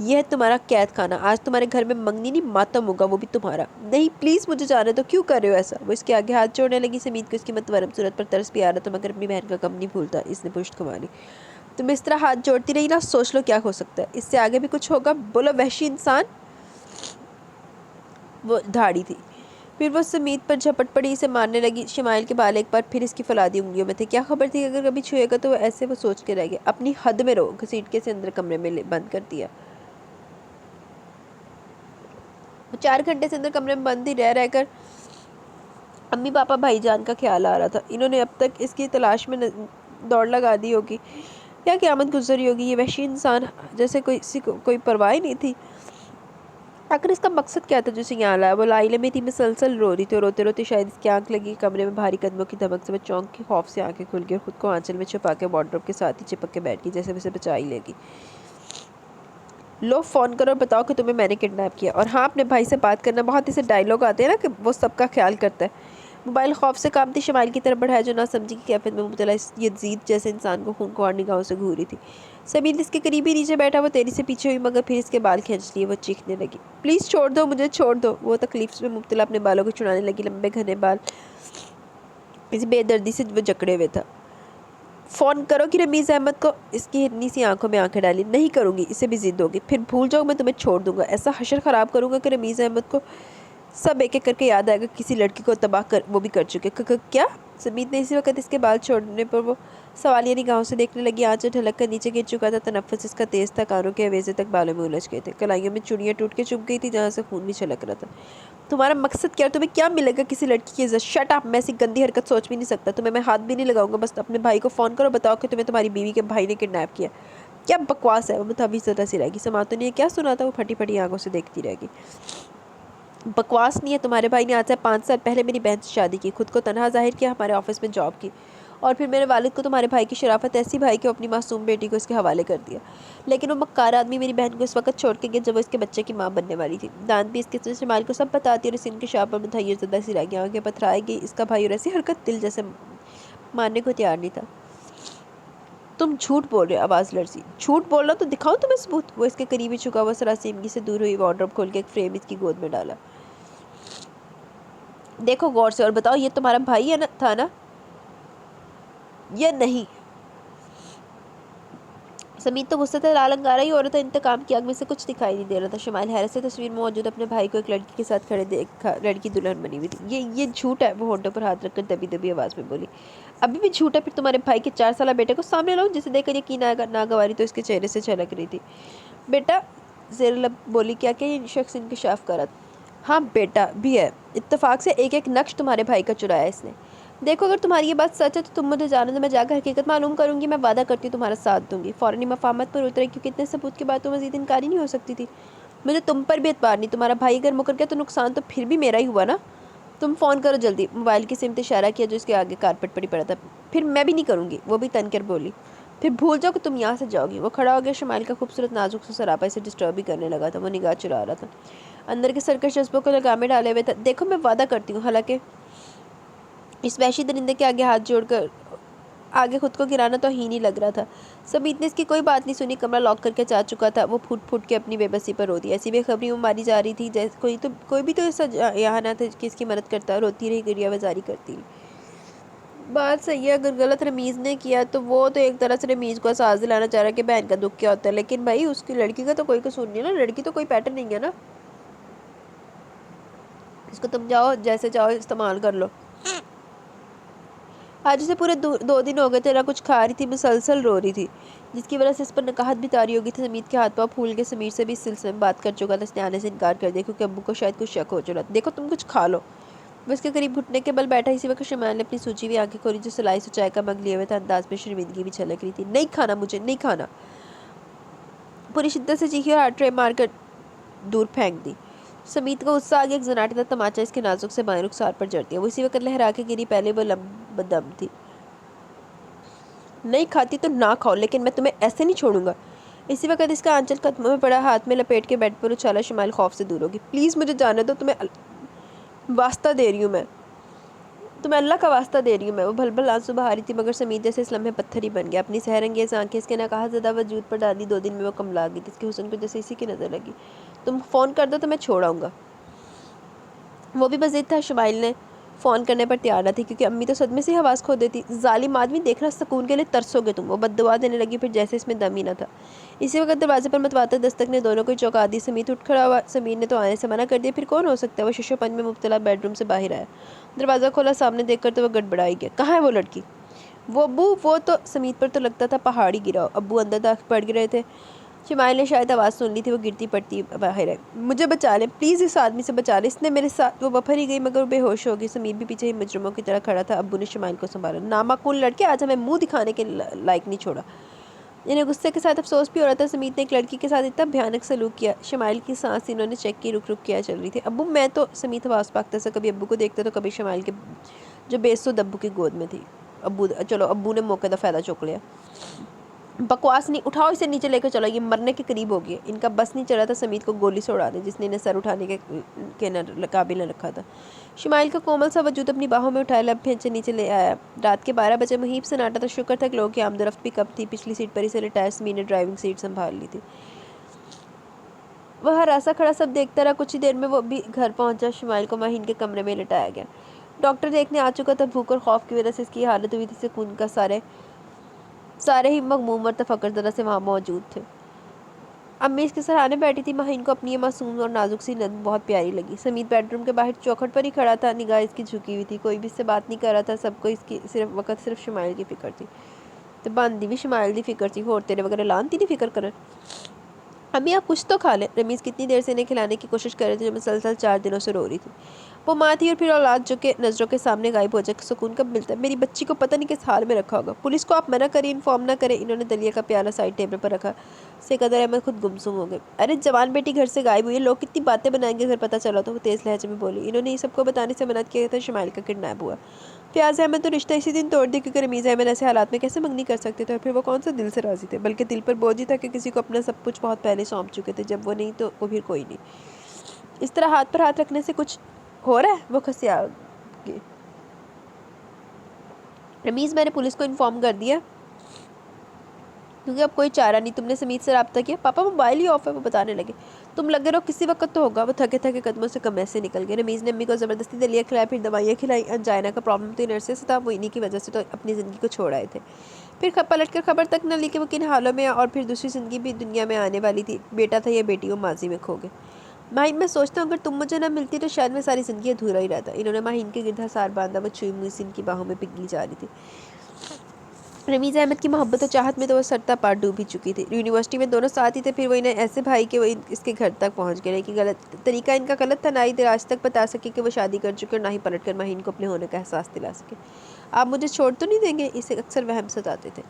यह है तुम्हारा कैद खाना। आज तुम्हारे घर में मंगनी नहीं मातम होगा, वो भी तुम्हारा। नहीं प्लीज़ मुझे जाने दो। क्यों कर रहे हो ऐसा? वो इसके आगे हाथ जोड़ने लगी। समीत को इसकी मतवरम सूरत पर तरस भी आ रहा था, मगर अपनी बहन का कम नहीं भूलता। इसने पुष्ट कमा ली। तुम इस तरह हाथ जोड़ती रही ना, सोच लो क्या हो सकता है। इससे आगे भी कुछ होगा। बोलो वहशी इंसान। वो धाड़ी थी। फिर वो समीत पर झपट पड़ी, इसे मारने लगी। शमाइल के बाल एक बार फिर इसकी फलादी उंगलियों में थे। क्या खबर थी अगर कभी छुएगा तो। ऐसे वो सोच के रह गया। अपनी हद में रहो। घसीट के से अंदर कमरे में बंद कर दिया। वो 4 घंटे से अंदर कमरे में बंद ही रहकर अम्मी पापा भाईजान का ख्याल आ रहा था। इन्होंने अब तक इसकी तलाश में दौड़ लगा दी होगी या क़यामत गुजरी होगी। ये वहशी इंसान जैसे कोई परवाह ही नहीं थी। आखिर इसका मकसद क्या था जो इसे यहाँ लाया? वो लाइले में थी, मुसलसल रो रही थी और रोते रोते शायद इसकी आंख लगी। कमरे में भारी कदमों की धमक से वो चौंक के खौफ से आंखें खुल गई और खुद को आंचल में छुपा के वार्डरोब के साथ ही चिपक के बैठ गई, जैसे उसे बचा ही लेगी। लो फ़ोन करो और बताओ कि तुम्हें मैंने किडनैप किया। और हाँ, अपने भाई से बात करना। बहुत ऐसे डायलॉग आते हैं ना कि वो सबका ख्याल करता है। मोबाइल खौफ से कामती शमाइल की तरफ बढ़ाया, जो ना समझी की कैफियत में मुब्तला इस यजीद जैसे इंसान को खूंखार निगाहों से घूरी थी। समीत इसके करीब ही नीचे बैठा। वो तेरी से पीछे हुई, मगर फिर इसके बाल खींच लिए। वो चीखने लगी, प्लीज़ छोड़ दो मुझे, छोड़ दो। वो तकलीफ में मुब्तला अपने बालों को छुड़ाने लगी। लंबे घने बाल इस बेदर्दी से वो जकड़े हुए था। फ़ोन करो कि रमीज़ अहमद को। इसकी हिरनी सी आंखों में आंखें डाली। नहीं करूँगी, इसे भी जिद होगी। फिर भूल जाओ, मैं तुम्हें छोड़ दूंगा। ऐसा हशर ख़राब करूँगा कि रमीज़ अहमद को सब एक एक करके याद आएगा किसी लड़की को तबाह कर वो भी कर चुके। क्या? समीत ने इसी वक्त इसके बाल छोड़ने पर वो सवालिया निगाहों से देखने लगी। आंचल ढलक कर नीचे गिर चुका था। तनफ्फुस इसका तेज़ था। कानों के अवेज़े तक बालों में उलझ गए थे। कलाइयों में चुड़ियाँ टूट के चुभ गई थी, जहाँ से खून भी छलक रहा था। तुम्हारा मकसद क्या है? तुम्हें क्या मिलेगा किसी लड़की की इज्जत? Shut up. मैं ऐसी गंदी हरकत सोच भी नहीं सकता। तुम्हें मैं हाथ भी नहीं लगाऊंगा। बस अपने भाई को फ़ोन करो, बताओ कि तुम्हें तुम्हारी बीवी के भाई ने किडनैप किया। क्या बकवास है? वो मुतहवी ज़रा सी रह गई। समा तो नहीं है, क्या सुना था? वो फटी फटी आंखों से देखती रह गई। बकवास नहीं है। तुम्हारे भाई ने आज से 5 साल पहले मेरी बहन से शादी की, खुद को तनहा जाहिर किया, हमारे ऑफिस में जॉब की, और फिर मेरे वालिद को तुम्हारे भाई की शराफत ऐसी भाई कि अपनी मासूम बेटी को इसके हवाले कर दिया। लेकिन वो मक्कार आदमी मेरी बहन को इस वक्त छोड़ के गया जब वो इसके बच्चे की माँ बनने वाली थी। दान भी इसके शमाइल को सब बताती और इस इनके शाह पर मुतहैर ज़दा सी रह गई। आगे पथराई गई। इसका भाई और ऐसी हरकत दिल जैसे मानने को तैयार नहीं था। तुम झूठ बोल रहे हो। आवाज़ लड़सी। झूठ बोल रहा तो दिखाओ तुम्हें सबूत। वो इसके करीब ही चुका हुआ सरासीमगी से दूर हुई। वार्डरोब खोल के एक फ्रेम इसकी गोद में डाला। देखो गौर से और बताओ, ये तुम्हारा भाई है ना, था ना, या नहीं? समीत तो गुस्से से लाल अंगारा ही हो रहा था। इंतकाम की आग में से कुछ दिखाई नहीं दे रहा था। शमाइल हैरत से तस्वीर में मौजूद अपने भाई को एक लड़की के साथ खड़े देखा। लड़की दुल्हन बनी हुई थी। ये झूठ है, वो होंठों पर हाथ रखकर दबी दबी आवाज़ में बोली। अभी भी झूठ है? फिर तुम्हारे भाई के 4 साल बेटे को सामने लाऊं जिसे देखकर यकीन आएगा? नागवारी तो इसके चेहरे से छलक रही थी। बेटा, ज़ेर लब बोली, क्या क्या ये शख्स इंकशाफ करा? हाँ बेटा भी है, इत्तेफाक से एक एक नक्श तुम्हारे भाई का चुराया इसने। देखो, अगर तुम्हारी ये बात सच है तो तुम मुझे जाने दो, मैं जाकर हकीकत मालूम करूंगी। मैं वादा करती हूँ तुम्हारा साथ दूंगी। फ़ौरन ही मफाहमत पर उतरे, क्योंकि इतने सबूत के बाद तो मज़ीद इनकारी नहीं हो सकती थी। मुझे तुम पर भी एतबार नहीं। तुम्हारा भाई अगर मुकर गया तो नुकसान तो फिर भी मेरा ही हुआ ना। तुम फ़ोन करो जल्दी। मोबाइल की सिम इशारा किया जो इसके आगे कारपेट पर ही पड़ा था। फिर मैं भी नहीं करूँगी, वो भी तन कर बोली। फिर भूल जाओ कि तुम यहाँ से जाओगी। वो खड़ा हो गया। शमाइल का खूबसूरत नाजुक सा सरापा इसे डिस्टर्ब भी करने लगा था। वो निगाह चुरा रहा था, अंदर के सरकश जज्बों को लगामे डाले हुए था। देखो, मैं वादा करती हूँ। हालांकि इस वहशी दरिंदे के आगे हाथ जोड़कर आगे खुद को गिराना तो ही नहीं लग रहा था। समीत ने इसकी कोई बात नहीं सुनी। कमरा लॉक करके जा चुका था। वो फूट फूट के अपनी बेबसी पर रो दिया। ऐसी बेखबरी में मारी जा रही थी जैसे कोई भी तो ऐसा यहाँ ना था कि इसकी मदद करता। रोती रही, गिरिया वजारी करती रही। बात सही है, अगर गलत रमीज़ ने किया तो वो तो एक तरह से रमीज़ को एहसास दिलाना चाह रहा है कि बहन का दुख क्या होता है। लेकिन भाई, उसकी लड़की का तो कोई कसूर नहीं है ना। लड़की तो कोई पैटर्न नहीं है ना। इसको तुम जाओ जैसे चाहो इस्तेमाल कर लो। आज से पूरे 2 दिन हो गए थे। ना कुछ खा रही थी, मुसलसल रो रही थी, जिसकी वजह से इस पर नकाहत भी तारी होगी थी। समीत के हाथ पाँव फूल के। समीर से भी इस सिलसिले में बात कर चुका था। इसने आने से इनकार कर दिया क्योंकि अब्बू को शायद कुछ शक हो चुका था। देखो, तुम कुछ खा लो। वो इसके करीब घुटने के बल बैठा। इसी वक्त शमाइल ने अपनी सूची हुई आंखें खोली। जो सिलाई से चाय का मग लिए हुए था, अंदाज में शर्मिंदगी भी छलक रही थी। नहीं खाना, मुझे नहीं खाना। पूरी शिद्दत से चीखी और हाथ ट्रे मारकर दूर फेंक दी। समीत को गुस्सा आ गया। एक जनाटेदार तमाचा इसके नाजुक से बाएं रुखसार पर जड़ दिया। वो इसी वक्त लहरा के गिरी। पहले वो लंबदम थी। नहीं खाती तो ना खाओ, लेकिन मैं तुम्हें ऐसे नहीं छोड़ूंगा। इसी वक्त इसका आंचल कदमों में पड़ा, हाथ में लपेट के बेड पर उछाला। शमाइल खौफ से दूर होगी। प्लीज़ मुझे जाने दो, तुम्हें वास्ता दे रही हूँ मैं, तुम्हें अल्लाह का वास्ता दे रही हूँ मैं। वो भल आंसू बहा रही थी, मगर समीत जैसे इस लम्हे पत्थर ही बन गया। अपनी सहरंगेज़ आंखें इसके नकाहा ज़दा वजूद पर डाली। 2 दिन में वो कमला गई थी। इसके हुस्न को जैसे इसी की नज़र लगी। तुम फ़ोन कर दो तो मैं छोड़ आऊँगा। वो भी मज़ीद था। शमाइल ने फ़ोन करने पर तैयार न थी, क्योंकि अम्मी तो सदमे से हवास खो देती। जालिम आदमी, देखना सुकून के लिए तरसोगे तुम। वो बद्दुआ देने लगी, फिर जैसे इसमें दम ही न था। इसी वक्त दरवाजे पर मतवातर दस्तक ने दोनों को ही चौंका दी। समीत उठ खड़ा हुआ। समीर ने तो आने से मना कर दिया, फिर कौन हो सकता है? वो शिशोपन में मुब्तला बेडरूम से बाहर आया। दरवाज़ा खोला। सामने देखकर तो वह गड़बड़ाई गया। कहाँ है वो लड़की? वो अब्बू, वो तो समीत पर तो लगता था पहाड़ी गिरा। अब्बू अंदर दाखिल पड़ गए थे। शमाइल ने शायद आवाज़ सुन ली थी। वो गिरती पड़ती बाहर है। मुझे बचा लें प्लीज़, इस आदमी से बचा लें, इसने मेरे साथ। वो बफर ही गई, मगर बेहोश हो गई। समीर भी पीछे ही मुजरिमों की तरह खड़ा था। अब्बू ने शमाइल को संभाला। नामाकूल लड़के, आज हमें मुंह दिखाने के लायक नहीं छोड़ा। इन्हें गुस्से के साथ अफसोस भी हो रहा था। समीत ने एक लड़की के साथ इतना भयानक सलूक किया। शमाइल की सांस इन्होंने चेक की, रुक रुक किया चल रही थी। अब्बू, मैं तो समीत आवाज़ पाकता सा कभी अब्बू को देखता तो कभी शमाइल के जो बेसुध अब्बू की गोद में थी। अब्बू, चलो, अब्बू ने मौके का फ़ायदा चुक लिया। बकवास नहीं, उठाओ इसे नीचे लेकर चलो, ये मरने के करीब हो गई। इनका बस नहीं चला था समीत को गोली से उड़ा दे, जिसने इन्हें सर उठाने के काबिल न रखा था। शमाइल का कोमल सा वजूद अपनी बाहों में उठाया, लब फेंचे नीचे ले आया। रात के 12 बजे। मुहीब सन्नाटा था। शुक्र था कि लोगों की आमदरफ्त भी कम थी। पिछली सीट पर ही से रिटायर समीर ने ड्राइविंग सीट संभाल ली थी। वह हरासा खड़ा सब देखता रहा। कुछ ही देर में वो भी घर पहुंचा। शमाइल को माहीन के कमरे में लिटाया गया। डॉक्टर देखने आ चुका था। भूख और खौफ की वजह से इसकी हालत हुई थी। सुकून का सारे ही मगमूम और तफक्कर ज़रा से वहाँ मौजूद थे। अम्मी इसके सराहने बैठी थी। माहीन को अपनी ये मासूम और नाजुक सी नंद बहुत प्यारी लगी। समीत बेडरूम के बाहर चौखट पर ही खड़ा था। निगाह इसकी झुकी हुई थी। कोई भी इससे बात नहीं कर रहा था। सबको इसकी सिर्फ शमाइल की फ़िक्र थी। तो बांदी भी शमाइल की फ़िक्र थी। होर तेरे वगैरह लान तेरी फ़िक्र कर। अम्मी, आप कुछ तो खा लें। रमीज़ कितनी देर से इन्हें खिलाने की कोशिश कर रही थी, जो मुसलसल 4 दिनों से रो रही थी। वो माँ थी और फिर औलाद जो के नज़रों के सामने गायब हो जाए। सुकून कब मिलता है? मेरी बच्ची को पता नहीं किस हाल में रखा होगा। पुलिस को आप मना करें, इन्फॉर्म ना करें। इन्होंने दलिया का प्याला साइड टेबल पर रखा। सिकंदर अहमद खुद गुमसुम हो गए। अरे जवान बेटी घर से गायब हुई है, लोग कितनी बातें बनाएंगे अगर पता चला तो। वो तेज़ लहजे में बोली। इन्होंने ये सबको बताने से मना किया था शमाइल का किडनैप हुआ। फयाज अहमद तो रिश्ता इसी दिन तोड़ दिया, क्योंकि रमीज़ अहमद ऐसे हालात में कैसे मंगनी कर सकते थे। और फिर वो कौन सा दिल से राजी थे, बल्कि दिल पर बोझ ही था कि किसी को अपना सब कुछ बहुत पहले सौंप चुके थे। जब वो नहीं तो वो फिर कोई नहीं। इस तरह हाथ पर हाथ रखने से कुछ हो रहा है? वो खसिया गई। रमीज़, मैंने पुलिस को इन्फॉर्म कर दिया, क्योंकि अब कोई चारा नहीं। तुमने समीत से रब्ता किया? पापा, मोबाइल ही ऑफ है। वो बताने लगे। तुम लगे रहो, किसी वक्त तो होगा। वो थके थके कदमों से कमरे से निकल गए। रमीज़ ने अम्मी को ज़बरदस्ती दलिया खिलाया, फिर दवाइयाँ खिलाई। अंजाइना का प्रॉब्लम तो नर्सेस से था, वो इन्हीं की वजह से तो अपनी ज़िंदगी को छोड़ आए थे। फिर पलट कर खबर तक न ली कि वो किन हालों में है और फिर दूसरी ज़िंदगी भी दुनिया में आने वाली थी। बेटा था या बेटी, वो माजी में खो गए। माहिन, मैं सोचता हूँ अगर तुम मुझे ना मिलती तो शायद मैं सारी ज़िंदगी अधूरा ही रहता। इन्होंने माहिन के गिरधा सार बांधा। वो छुई मुई सी इनकी बाहों में पिघली जा रही थी। रमीज़ अहमद की मोहब्बत और चाहत में तो वो सरता पार डूब ही चुकी थी। यूनिवर्सिटी में दोनों साथ ही थे, फिर वो इन्हें ऐसे भाई कि वो इसके घर तक पहुंच गए। लेकिन गलत तरीका इनका गलत था। ना ही आज तक बता सके कि वो शादी कर चुके और ना ही पलट कर माहिन को अपने होने का एहसास दिला सके। आप मुझे छोड़ तो नहीं देंगे? इसे अक्सर वहम सताते थे।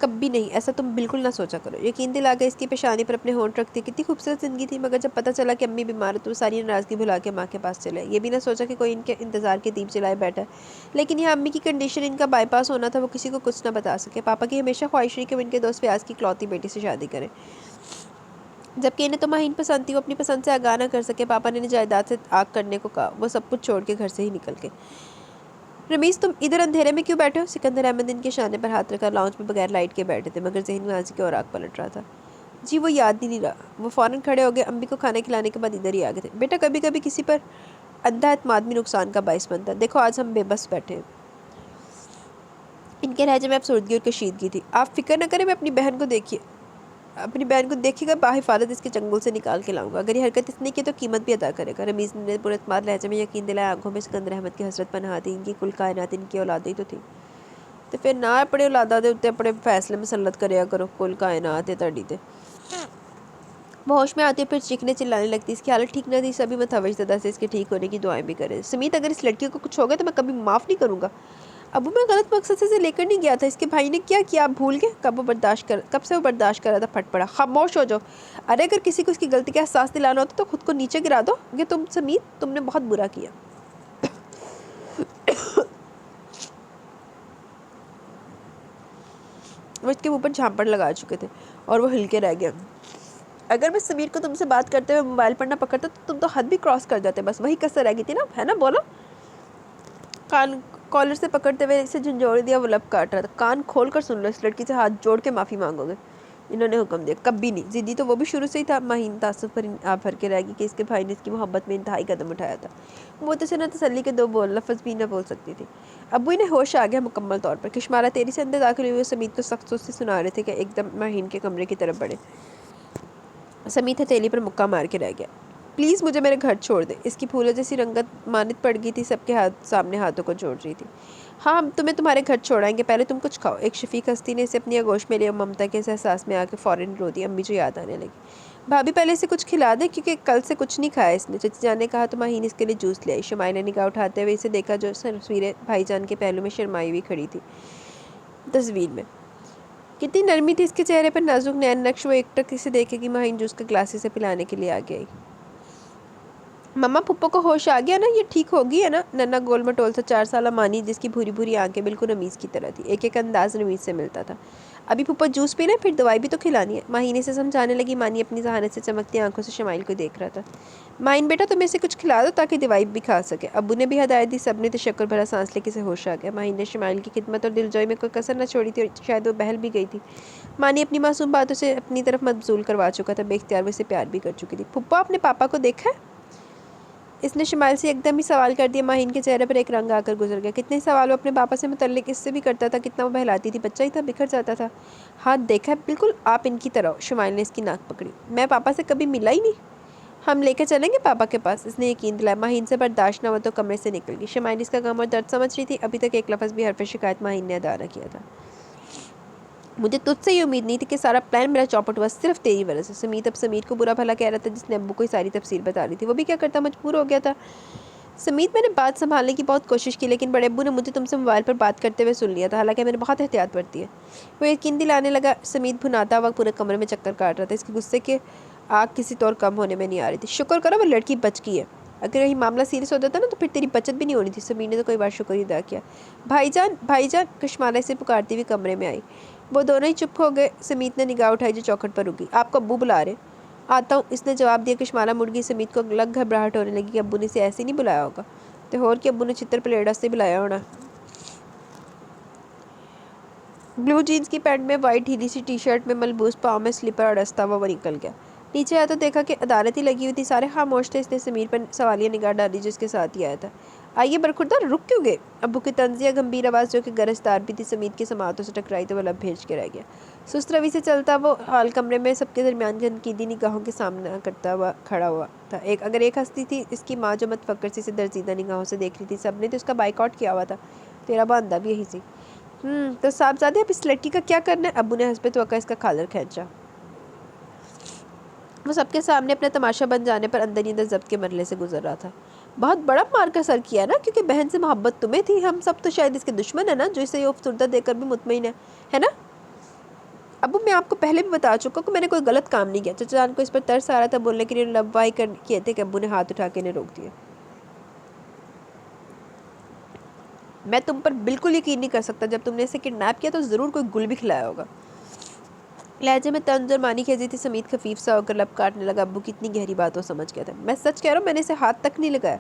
कभी नहीं, ऐसा तुम बिल्कुल ना सोचा करो। यकीन दिला के इसकी पेशानी पर अपने होंठ रखती। कितनी खूबसूरत ज़िंदगी थी। मगर जब पता चला कि अम्मी बीमार है तो वो सारी नाराज़गी भुला के माँ के पास चले। ये भी ना सोचा कि कोई इनके इंतज़ार के दीप जलाए बैठा है। लेकिन यह अम्मी की कंडीशन, इनका बाईपास होना था, वो किसी को कुछ ना बता सके। पापा की हमेशा ख्वाहिश रही कि वो इनके दोस्त व्यास की इकलौती बेटी से शादी करें, जबकि इन्हें तो माहिन पसंद थी। वो अपनी पसंद से आगाह ना कर सके। पापा ने जायदाद से आग करने को कहा। वो सब कुछ छोड़ के घर से ही निकल के। रमीज़, तुम इधर अंधेरे में क्यों बैठे हो? सिकंदर अहमद इनके शाने पर हाथ रखा लाउंज में बगैर लाइट के बैठे थे, मगर जहन में आंसू की और आग पलट रहा था। जी वो याद ही नहीं रहा। वो फ़ौरन खड़े हो गए। अम्मी को खाना खिलाने के बाद इधर ही आ गए थे। बेटा, कभी कभी किसी पर अंधा एतमाद भी नुकसान का बायस बनता है। देखो आज हम बेबस बैठे हैं। इनके लहजे में अफसरदगी और कशीदगी थी। आप फिक्र न करें, मैं अपनी बहन को देखिएगा, बाहिफाजत इसके चंगुल से निकाल के लाऊंगा। अगर ये हरकत इसने की तो कीमत भी अदा करेगा। रमीज़ ने पुरस्मार लहजे में यकीन दिलाया। आंखों में सिकंदर अहमद की हसरत पनाह थी। इनकी कुल कायनात इनकी औलाद ही तो थी। तो फिर ना अपने औलादा दे उत्ते अपने फैसले मुसल्लत करिया करो। कुल कायनात है तड़ी ते। वो होश में आती है, फिर चीखने चिल्लाने लगती। इसकी हालत ठीक न थी। सभी मतवज्जदा से इसके ठीक होने की दुआएं भी करें। समीत, अगर इस लड़की को कुछ हो गया तो मैं कभी माफ़ नहीं करूँगा। अबू, मैं गलत मकसद से इसे लेकर नहीं गया था। इसके भाई ने क्या किया आप भूल गए? कब से वो बर्दाश्त कर रहा था? फट पड़ा। खामोश हो जाओ। अरे अगर किसी को इसकी गलती का एहसास दिलाना होता तो खुद को नीचे गिरा दो। ये तुम समीत, तुमने बहुत बुरा किया। वो इसके मुँह पर झांपड़ लगा चुके थे और वो हिल के रह गया। अगर मैं समीर को तुमसे बात करते हुए मोबाइल पर ना पकड़ता तो तुम तो हद भी क्रॉस कर जाते। बस वही कसर रह गई थी ना, है ना? बोलो। कान कॉलर से पकड़ते हुए इसे झंझोड़ दिया। वो लब काट रहा था। कान खोल कर सुन लो, इस लड़की से हाथ जोड़ के माफ़ी मांगोगे? इन्होंने हुक्म दिया। कभी नहीं। ज़िद्दी तो वो भी शुरू से ही था। माहीन तासुफ पर आप भर के रहेगी कि इसके भाई ने इसकी मोहब्बत में इंतहाई कदम उठाया था। वो तो सिर्फ तसल्ली के दो लफ्ज़ भी ना बोल सकती थी। अबू, इन्हें होश आ गया मुकम्मल तौर पर। किश्मारा तेरी से अंदर दाखिल हुए समीत को सख्त से सुना रहे थे कि एकदम माहीन के कमरे की तरफ बढ़े। समीत हथेली पर मुक्का मार के रह गया। प्लीज़ मुझे मेरे घर छोड़ दे। इसकी फूलों जैसी रंगत मानित पड़ गई थी। सबके सामने हाथों को जोड़ रही थी। हाँ, हम तुम्हें तुम्हारे घर छोड़ाएंगे, पहले तुम कुछ खाओ। एक शफीक हस्ती ने इसे अपनी आगोश में लिया। ममता के इस एहसास में आके फ़ौरन रो दी। अम्मी जो याद आने लगी। भाभी, पहले इसे कुछ खिला दे, क्योंकि कल से कुछ नहीं खाया इसने। चची जान ने कहा तो माहीन इसके लिए जूस ले आई। शुमाइल ने निगाह उठाते हुए इसे देखा, जो तस्वीरें भाईजान के पहलू में शर्माई हुई खड़ी थी। तस्वीर में कितनी नरमी थी इसके चेहरे पर, नाजुक नैन नक्श। वो एकटक इसे देखेगी। माहीन जूस का ग्लास इसे पिलाने के लिए आ गई। मम्मा, पुप्पो को होश आ गया ना? ये ठीक होगी है ना? नन्ना गोल मटोल सा 4 साल मानी, जिसकी भूरी भूरी आंखें बिल्कुल रमीज़ की तरह थी। एक एक अंदाज रमीज़ से मिलता था। अभी पुप्पो जूस पीना है, फिर दवाई भी तो खिलानी है। माहीन से समझाने लगी। मानी अपनी जहानत से चमकती आंखों से शमाइल को देख रहा था। माहीन बेटा, तुम इसे कुछ खिला दो ताकि दवाई भी खा सके। अब्बू ने भी हदायत दी। सब ने तशक्कुर भरा सांस लेके से होश आ गया। माहीन ने शमाइल की खिदमत और दिलजोई में कोई कसर न छोड़ी थी और शायद वो बहल भी गई थी। मानी अपनी मासूम बातों से अपनी तरफ मबजूल करवा चुका था। बेख्तियार वो इसे प्यार भी कर चुकी थी। पुप्पो, आपने पापा को देखा है? इसने शमाइल से एकदम ही सवाल कर दिया। माहीन के चेहरे पर एक रंग आकर गुजर गया। कितने सवाल वो अपने पापा से मुतल्लिक इससे भी करता था। कितना वो बहलाती थी। बच्चा ही था, बिखर जाता था। हाथ देखा है, बिल्कुल आप इनकी तरह हो। शमाइल ने इसकी नाक पकड़ी। मैं पापा से कभी मिला ही नहीं। हम लेकर चलेंगे पापा के पास, इसने यकीन दिलाया। माहीन से बर्दाश्त न हुआ तो कमरे से निकल गई। शमाइल इसका गम और दर्द समझ रही थी। अभी तक एक लफ्ज़ भी हरफ शिकायत माहीन ने अदा न किया था। मुझे तुझसे ये उम्मीद नहीं थी कि सारा प्लान मेरा चौपट हुआ सिर्फ तेरी वजह से। समीत अब समीर को बुरा भला कह रहा था, जिसने अब्बू को सारी तफसीर बता रही थी। वो भी क्या करता, मजबूर हो गया था। समीत, मैंने बात संभालने की बहुत कोशिश की, लेकिन बड़े अब्बू ने मुझे तुमसे मोबाइल पर बात करते हुए सुन लिया था। हालांकि मैंने बहुत एहतियात बरती है। वो यकीन दिलाने लगा। समीत भुनाता हुआ पूरे कमरे में चक्कर काट रहा था। इसके गुस्से के आग किसी तौर कम होने में नहीं आ रही थी। शुक्र करो वो लड़की बच गई है। अगर यही मामला सीरियस हो जाता ना तो फिर तेरी बचत भी नहीं होनी थी। समीर ने तो कई बार शुक्र अदा किया। भाईजान, भाईजान, कश्माला से पुकारती हुई कमरे में आई। वो दोनों ही चुप हो गए। समीत ने निगाह उठाई जो चौखट पर रुकी। आपको अब्बू बुला रहे। आता हूँ, इसने जवाब दिया। कश्माला मुड़ गई। समीत को अलग घबराहट होने लगी कि अब्बू ने इसे ऐसे नहीं बुलाया होगा। तो होर कि अब्बू ने चित्र प्लेड़ा से बुलाया होना। ब्लू जीन्स की पैंट में, वाइट ढीली सी टी शर्ट में, मलबूस पाँव में स्लीपर अड़सता हुआ वो निकल गया। नीचे आया तो देखा कि अदालत ही लगी हुई थी, सारे खामोश थे। इसने समीर पर सवालिया निगाह डाली जो इसके साथ ही आया था। आइए बरखुरदार, रुक क्यों गए? अब्बू की तंजिया गंभीर आवाज़ जो कि गरजदार भी थी समीर की समातों से टकराई तो वो लब भेज के रह गया। सुस्त रवि से चलता वो हाल कमरे में सबके दरमियान गनकीदी निगाहों के सामना करता हुआ खड़ा हुआ था। अगर एक हस्ती थी इसकी माँ जो मतफक्कर सी से दर्जीदा निगाहों से देख रही थी। सबने तो उसका बाइकआउट किया हुआ था, तेरा बांधा भी यही सी। तो साहबजादे, अब इस लड़की का क्या करना है? अब्बू ने हंसते तो इसका खालर खींचा। वो सबके सामने अपना तमाशा बन जाने पर अंदर ही अंदर जब्त के मरले से गुजर रहा था। बहुत बड़ा मार का सर किया ना, क्योंकि बहन से मोहब्बत तुम्हें थी, हम सब तो शायद इसके दुश्मन है ना, जो इसे ये अफसुर्दा देकर भी मुतमईन है ना? अबू मैं आपको पहले भी बता चुका कि मैंने कोई गलत काम नहीं किया। चचा जान को इस पर तरस आ रहा था, बोलने के लिए लब्बाई कर किए थे कि अब्बू ने हाथ उठा के इन्हें रोक दिया। मैं तुम पर बिल्कुल यकीन नहीं कर सकता। जब तुमने इसे किडनैप किया तो ज़रूर कोई गुल भी खिलाया होगा। लहजे में तंज और मानी खेजी थी। समीत खफीफ सा होकर लब काटने लगा। अब्बू की इतनी गहरी बात वो समझ गया था। मैं सच कह रहा हूँ, मैंने इसे हाथ तक नहीं लगाया।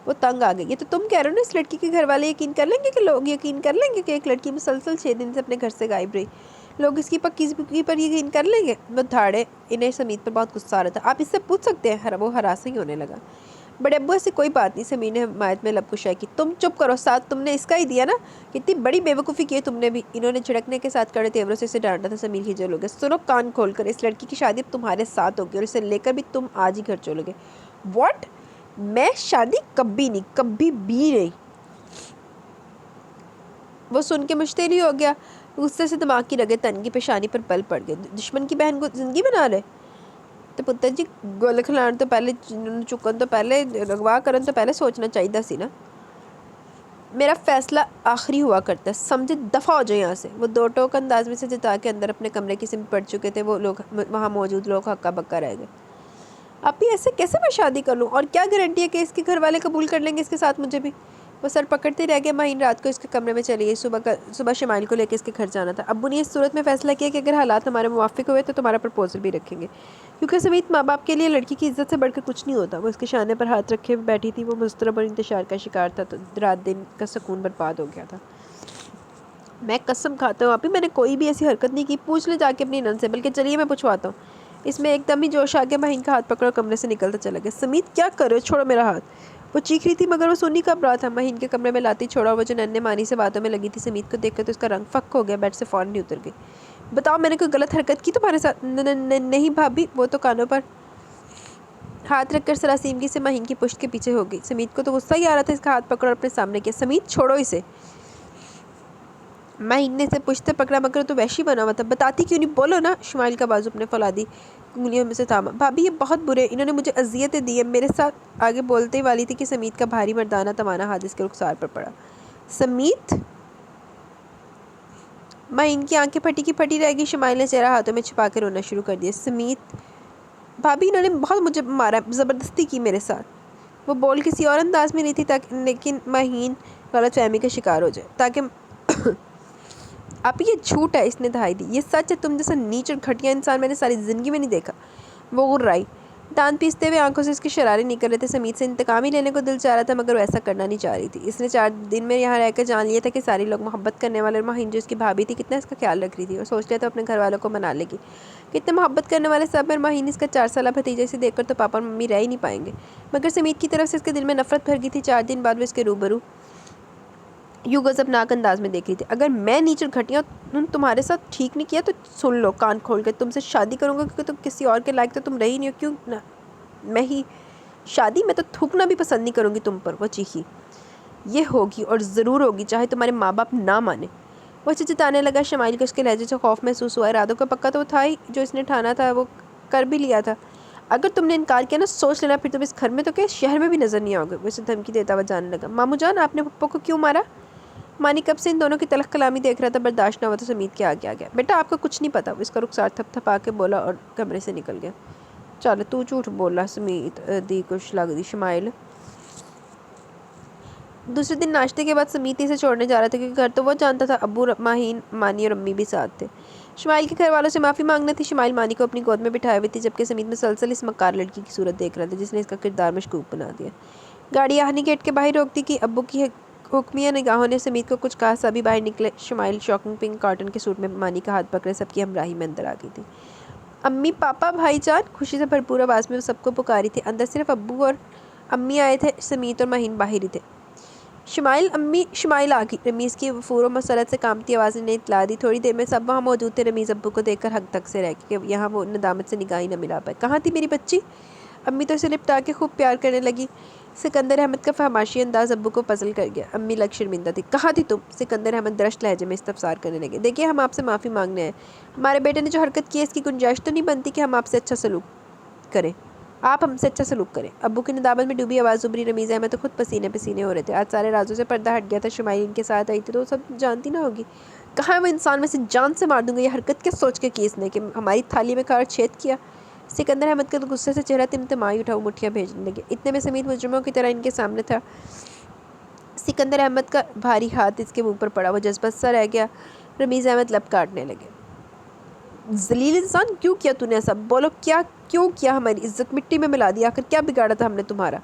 वो तंग आ गई। ये तो तुम कह रहे हो ना, इस लड़की के घर वाले यकीन कर लेंगे कि लोग यकीन कर लेंगे कि एक लड़की मुसलसल 6 दिन से अपने घर से गायब रही? लोग इसकी पक्की पर यकीन कर लेंगे? वो धाड़े इन्हें समीत पर बहुत गुस्सा आ रहा था। आप इससे पूछ सकते हैं। वो हरासा ही होने लगा। बड़े अब्बू ऐसी कोई बात नहीं। समीर ने हिमायत में लब कुशाई की। तुम चुप करो, साथ तुमने इसका ही दिया ना? कितनी बड़ी बेवकूफ़ी की है तुमने भी। इन्होंने झिड़कने के साथ कड़े तेवरों से इसे डांटा था। समीर खिजल हो गया। सुनो कान खोलकर, इस लड़की की शादी अब तुम्हारे साथ होगी और इसे लेकर भी तुम आज ही घर चलोगे। व्हाट? मैं शादी कभी नहीं, कभी भी नहीं। वो सुन के मुश्तैली हो गया। गुस्से से दिमाग की रगे तन की पेशानी पर बल पड़ गए। दुश्मन की बहन को जिंदगी बना रहे तो पुत्र जी, गोल खिलाने तो पहले, चुकन तो पहले, अगवा करन तो पहले सोचना चाहिए सी ना। मेरा फैसला आखिरी हुआ करता है, समझे? दफ़ा हो जाए यहाँ से। वो दो टोक अंदाज में से जता के अंदर अपने कमरे की सिम पड़ चुके थे। वो लोग वहाँ मौजूद लोग हक्का बक्का रह गए। अब भी ऐसे कैसे मैं शादी कर लूँ? और क्या गारंटी है कि इसके घर वाले कबूल कर लेंगे इसके साथ मुझे भी? वो सर पकड़ते रह गए। माहीन रात को इसके कमरे में चली गई। सुबह शमाइल को लेकर इसके घर जाना था। अब्बू ने इस सूरत में फ़ैसला किया कि अगर हालात हमारे मुवाफिक हुए तो तुम्हारा प्रपोजल भी रखेंगे, क्योंकि समीत माँ बाप के लिए लड़की की इज्जत से बढ़कर कुछ नहीं होता। वो इसके शाने पर हाथ रखे बैठी थी। वो मुस्तरब और इंतशार का शिकार था, तो रात दिन का सुकून बर्बाद हो गया था। मैं कसम खाता हूँ अभी मैंने कोई भी ऐसी हरकत नहीं की। पूछ ले जाके अपनी नन से, बल्कि चलिए मैं पूछवाता हूँ। इसमें एकदम ही जोश आ गया। माहीन का हाथ पकड़ो कमरे से निकलता चला गया। समीत क्या कर रहे हो? छोड़ो मेरा हाथ। वो चीख रही थी मगर वो सुनी कब रहा था। माहीन के कमरे में लाती छोड़ा। वो जो नन्हे मानी से बातों में लगी थी, समीत को देखकर तो उसका रंग फक हो गया। बेड से फ़ौरन नहीं उतर गई। बताओ, मैंने कोई गलत हरकत की तुम्हारे साथ? नहीं भाभी। वो तो कानों पर हाथ रखकर सरासीमगी से माहीन की पुश्त के पीछे हो गई। समीत को तो गुस्सा ही आ रहा था। इसका हाथ पकड़ अपने सामने किया। समीत छोड़ो इसे। माहीन ने इसे पुश्त पकड़ा मगर तो वैशी बना हुआ था। बताती क्यों नहीं? बोलो ना। शुमाइल का बाजू अपने फौलादी उंगलियों में से थामा। भाभी ये बहुत बुरे, इन्होंने मुझे अजियतें दी है मेरे साथ। आगे बोलते ही वाली थी कि समीत का भारी मर्दाना तवाना हाथ इसके रुखसार पर पड़ा। समीत? माहीन की आंखें फटी की फटी रह गई। शुमाइल ने चेहरा हाथों में छुपा कर रोना शुरू कर दिया। समीत भाभी, इन्होंने बहुत मुझे मारा, ज़बरदस्ती की मेरे साथ। वो बोल किसी और अंदाज में नहीं थी ताकि, लेकिन माहीन गलतफहमी का शिकार हो जाए ताकि आप ये झूठ है। इसने दहाई दी। ये सच है। तुम जैसा नीच और घटिया इंसान मैंने सारी ज़िंदगी में नहीं देखा। वो गुर्राई। दांत पीसते हुए आंखों से इसके शरारे निकल रहे थे। समीत से इंतकाम ही लेने को दिल चाह रहा था मगर वो ऐसा करना नहीं चाह रही थी। इसने 4 दिन में यहाँ रहकर जान लिया था कि सारे लोग मोहब्बत करने वाले, और माहीन जो इसकी भाभी थी कितना इसका ख्याल रख रही थी, और सोच लिया था अपने घर वालों को मना लेगी। कितने मोहब्बत करने वाले सब, और माहीन इसका 4 साल भतीजा इसे देखकर तो पापा और मम्मी रह ही नहीं पाएंगे। मगर समीत की तरफ से इसके दिल में नफरत भर गई थी। 4 दिन बाद वो इसके रूबरू यूँ गज़बनाक अंदाज में देख रही थी। अगर मैं नीच और घटिया तुम्हारे साथ ठीक नहीं किया तो सुन लो कान खोल कर, तुमसे शादी करूँगा क्योंकि तुम किसी और के लायक तो तुम रही नहीं हो। क्यों ना मैं ही शादी? मैं तो थूकना भी पसंद नहीं करूँगी तुम पर। वो चीखी। ये होगी और ज़रूर होगी, चाहे तुम्हारे माँ बाप ना माने। वो चिताने लगा। शमाइल को उसके लहजे से खौफ महसूस हुआ। इरादों का पक्का तो वो था ही, जो इसने ठाना था वो कर भी लिया था। अगर तुमने इनकार किया ना, सोच लेना फिर तुम इस घर में तो क्या शहर में भी नज़र नहीं आओगे। वो इसे धमकी देता हुआ जाने लगा। मामू जान, आपने पप्पा को क्यों मारा? मानी कब से इन दोनों की तलख कलामी देख रहा था, बर्दाश्त न हुआ तो समीत के आगे आ गया। बेटा आपको कुछ नहीं पता। इसका रुखसार थपथपा के बोला और कमरे से निकल गया। चल तू झूठ बोला समीत दी कुछ लग दी शमाइल। दूसरे दिन नाश्ते के बाद समीत इसे छोड़ने जा रहा था, क्योंकि घर तो वो जानता था अब्बू, माहीन, मानी और अम्मी भी साथ थे। शमाइल के घर वालों से माफ़ी मांगना थी। शमाइल मानी को अपनी गोद में बिठाए हुई थी, जबकि समीत मुसलसल इस मक्कार लड़की की सूरत देख रहा था जिसने इसका किरदार मशकूक बना दिया। गाड़ी आहनी गेट के बाहर रोकती कि अब्बू की हुक्मिया निगाहों ने समीत को कुछ कहा। सभी बाहर निकले। शमाइल शॉकिंग पिंक कॉटन के सूट में मानी का हाथ पकड़े सबकी हमराही में अंदर आ गई थी। अम्मी, पापा, भाईजान, खुशी से भरपूर आवाज़ में वो सबको पुकारी थी। अंदर सिर्फ अब्बू और अम्मी आए थे, समीत और माहीन बाहर ही थे। शुमाइल, अम्मी, शुमाइल आ गई, रमीज़ की फूर मसरत से कामती आवाज़ ने इतला दी। थोड़ी देर में सब वहाँ मौजूद थे। रमीज़ अब्बू को देखकर हक तक से रह गई कि यहाँ वो नदामत से निगाह ही न मिला पाए। कहाँ थी मेरी बच्ची? अम्मी तो इसे लिपटा के खूब प्यार करने लगी। सिकंदर अहमद का फहमाशी अंदाज अब्बू को पजल कर गया। अम्मी लग शर्मिंदा थी। कहाँ थी तुम? सिकंदर अहमद दरश्त लहजे में इस्तफसार करने लगे। देखिए, हम आपसे माफ़ी मांगने हैं। हमारे बेटे ने जो हरकत की है, इसकी गुंजाइश तो नहीं बनती कि हम आपसे अच्छा सलूक करें, आप हमसे अच्छा सलूक करें। अब्बू की निदामत में डूबी आवाज़ उभरी। रमीज़ अहमद तो खुद पसीने पसीने हो रहे थे। आज सारे राजों से पर्दा हट गया था। शुमाइल इनके साथ आई थी तो सब जानती ना होगी। कहाँ है वो इंसान? मैं इसे जान से मार दूंगा। ये हरकत क्या सोच के की इसने कि हमारी थाली में खाकर छेद किया? सिकंदर अहमद का तो गुस्से से चेहरा तिमतिमाई उठा। मुठ्ठियाँ भेजने लगे। इतने में समीत मुजरिमों की तरह इनके सामने था। सिकंदर अहमद का भारी हाथ इसके मुंह पर पड़ा। वो जज्बत सा रह गया। रमीज़ अहमद लब काटने लगे। जलील इंसान, क्यों किया तूने ऐसा? बोलो, क्या क्यों किया? हमारी इज्जत मिट्टी में मिला दी। आखिर क्या बिगाड़ा था हमने तुम्हारा?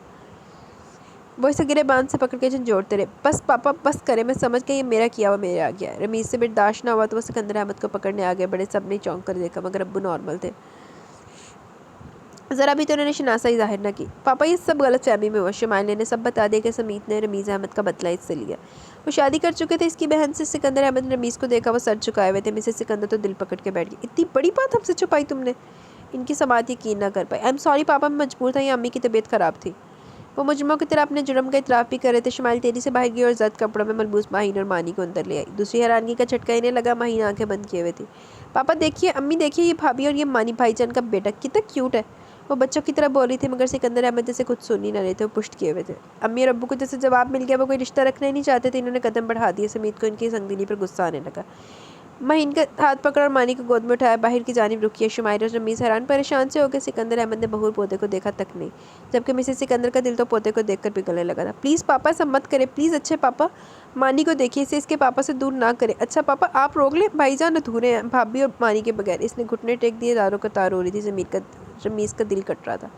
वो इसे गिरे बांध से पकड़ के झंझोड़ते रहे। बस पापा, बस करे, मैं समझ गई ये मेरा किया हुआ मेरे आ गया है। रमीज से बर्दाश्त ना हुआ तो वो सिकंदर अहमद को पकड़ने आ गए। बड़े सब ने चौंक कर देखा, मगर अब्बू नॉर्मल थे। ज़रा भी तो उन्होंने शनासाई जाहिर न की। पापा, ये सब गलत फहमी में हुआ। शुमाइल ने सब बता दिया कि समीत ने रमीज़ अहमद का बदला इससे लिया। वो शादी कर चुके थे इसकी बहन से। सिकंदर अहमद ने रमीज़ को देखा। वो सर झुकाए हुए थे। मिसेस सिकंदर तो दिल पकड़ के बैठ गई। इतनी बड़ी बात हमसे छुपाई तुमने? इनकी समात यकीन ना कर पाई। आई एम सॉरी पापा, मैं मजबूर था, या अम्मी की तबीयत ख़राब थी। वो मुजरिमों की तरह अपने जुर्म का इतराफ़ भी कर रहे थे। शुमाइल तेजी से बाहर गई और जद कपड़ों में मलबूस माहीन और मानी को अंदर ले आई। दूसरी हैरानगी का झटका इन्हें लगा। माहीन आंखें बंद किए हुए थी। पापा देखिए, अम्मी देखिए, ये भाभी और ये मानी भाईजान का बेटा कितना क्यूट है। वो बच्चों की तरह बोली थी, मगर सिकंदर अहमद जैसे कुछ सुन ही न रहे थे। वो पुष्ट किए हुए थे। अम्मी और अब्बू को जैसे जवाब मिल गया। वो कोई रिश्ता रखना ही नहीं चाहते थे। इन्होंने कदम बढ़ा दिए। समीत को इनकी संगदिली पर गुस्सा आने लगा। माहीन का हाथ पकड़ और मानी को गोद में उठाया। बाहर की जानिब रुकी है। शुमाइल और रमीज़ हैरान परेशान से हो गए। सिकंदर अहमद ने बहू पोते को देखा तक नहीं, जबकि मिसेस सिकंदर का दिल तो पोते को देखकर पिघलने लगा था। प्लीज़ पापा, ऐसा मत करें प्लीज़। अच्छे पापा, मानी को देखिए, इसे इसके पापा से दूर ना करें। अच्छा पापा, आप रोक लें, भाईजान अधूरे हैं भाभी और मानी के बगैर। इसने घुटने टेक दिए। दारों का तार हो रही थी। रमीज़ का दिल कट रहा था।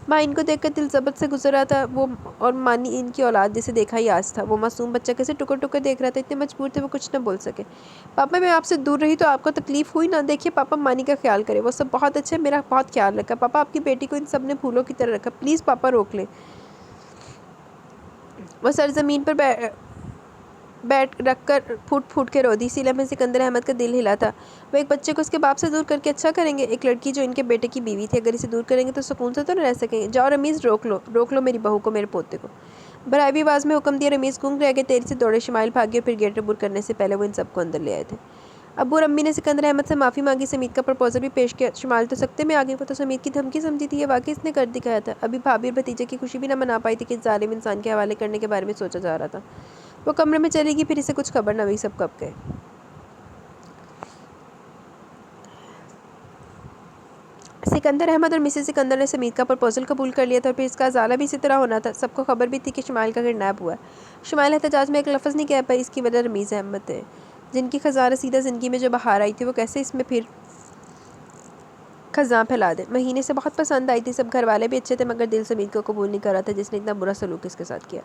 माँ इनको देखकर दिल जबत से गुजर रहा था। वो और मानी इनकी औलाद जिसे देखा ही आज था। वो मासूम बच्चा कैसे टुकर टुकर देख रहा था। इतने मजबूर थे वो कुछ न बोल सके। पापा, मैं आपसे दूर रही तो आपको तकलीफ़ हुई ना? देखिए पापा, मानी का ख्याल करें, वो सब बहुत अच्छे, मेरा बहुत ख्याल रखा। पापा, आपकी बेटी को इन सब ने फूलों की तरह रखा। प्लीज़ पापा, रोक लें। वो सरजमीन पर बैठ रख कर फूट फूट के रो दी। इसी लम्हे सिकंदर अहमद का दिल हिला था। वो एक बच्चे को उसके बाप से दूर करके अच्छा करेंगे? एक लड़की जो इनके बेटे की बीवी थी, अगर इसे दूर करेंगे तो सुकून से तो न रह सकेंगे। जाओ रमीज़, रोक लो मेरी बहू को, मेरे पोते को। बराबी आवाज़ में हुक्म दिया। रमीज़ गूंग रह गए। तेजी से दौड़े। शुमाइल भागे, फिर गेट अबूर करने से पहले वो इन सबको अंदर ले आए थे। अब्बू और अम्मी ने सिकंदर अहमद से माफ़ी मांगी। समीत का प्रपोजल भी पेश किया। शुमाइल तो सख्ते में आ गई। वो तो समीत की धमकी समझी थी, ये वाकई इसने कर दिखाया था। अभी भाभी और भतीजे की खुशी भी ना मना पाई थी कि जालिम इंसान के हवाले करने के बारे में सोचा जा रहा था। वो कमरे में चली गई, फिर इसे कुछ खबर न हुई सब कब गए। सिकंदर अहमद और मिसेस सिकंदर ने समीत का प्रपोजल कबूल कर लिया था और फिर इसका अजाला भी इसी तरह होना था। सबको खबर भी थी कि शुमाइल का किडनैप हुआ है। शुमाइल एहतजाज में एक लफ्ज़ नहीं कह पाई। इसकी वजह रमीज़ अहमद थे, जिनकी खजाना सीधा ज़िंदगी में जो बाहर आई थी, वो कैसे इसमें फिर खजां फैला दे। महीने से बहुत पसंद आई थी। सब घर वाले भी अच्छे थे, मगर दिल समीत को कबूल नहीं कर रहा था, जिसने इतना बुरा सलूक इसके साथ किया।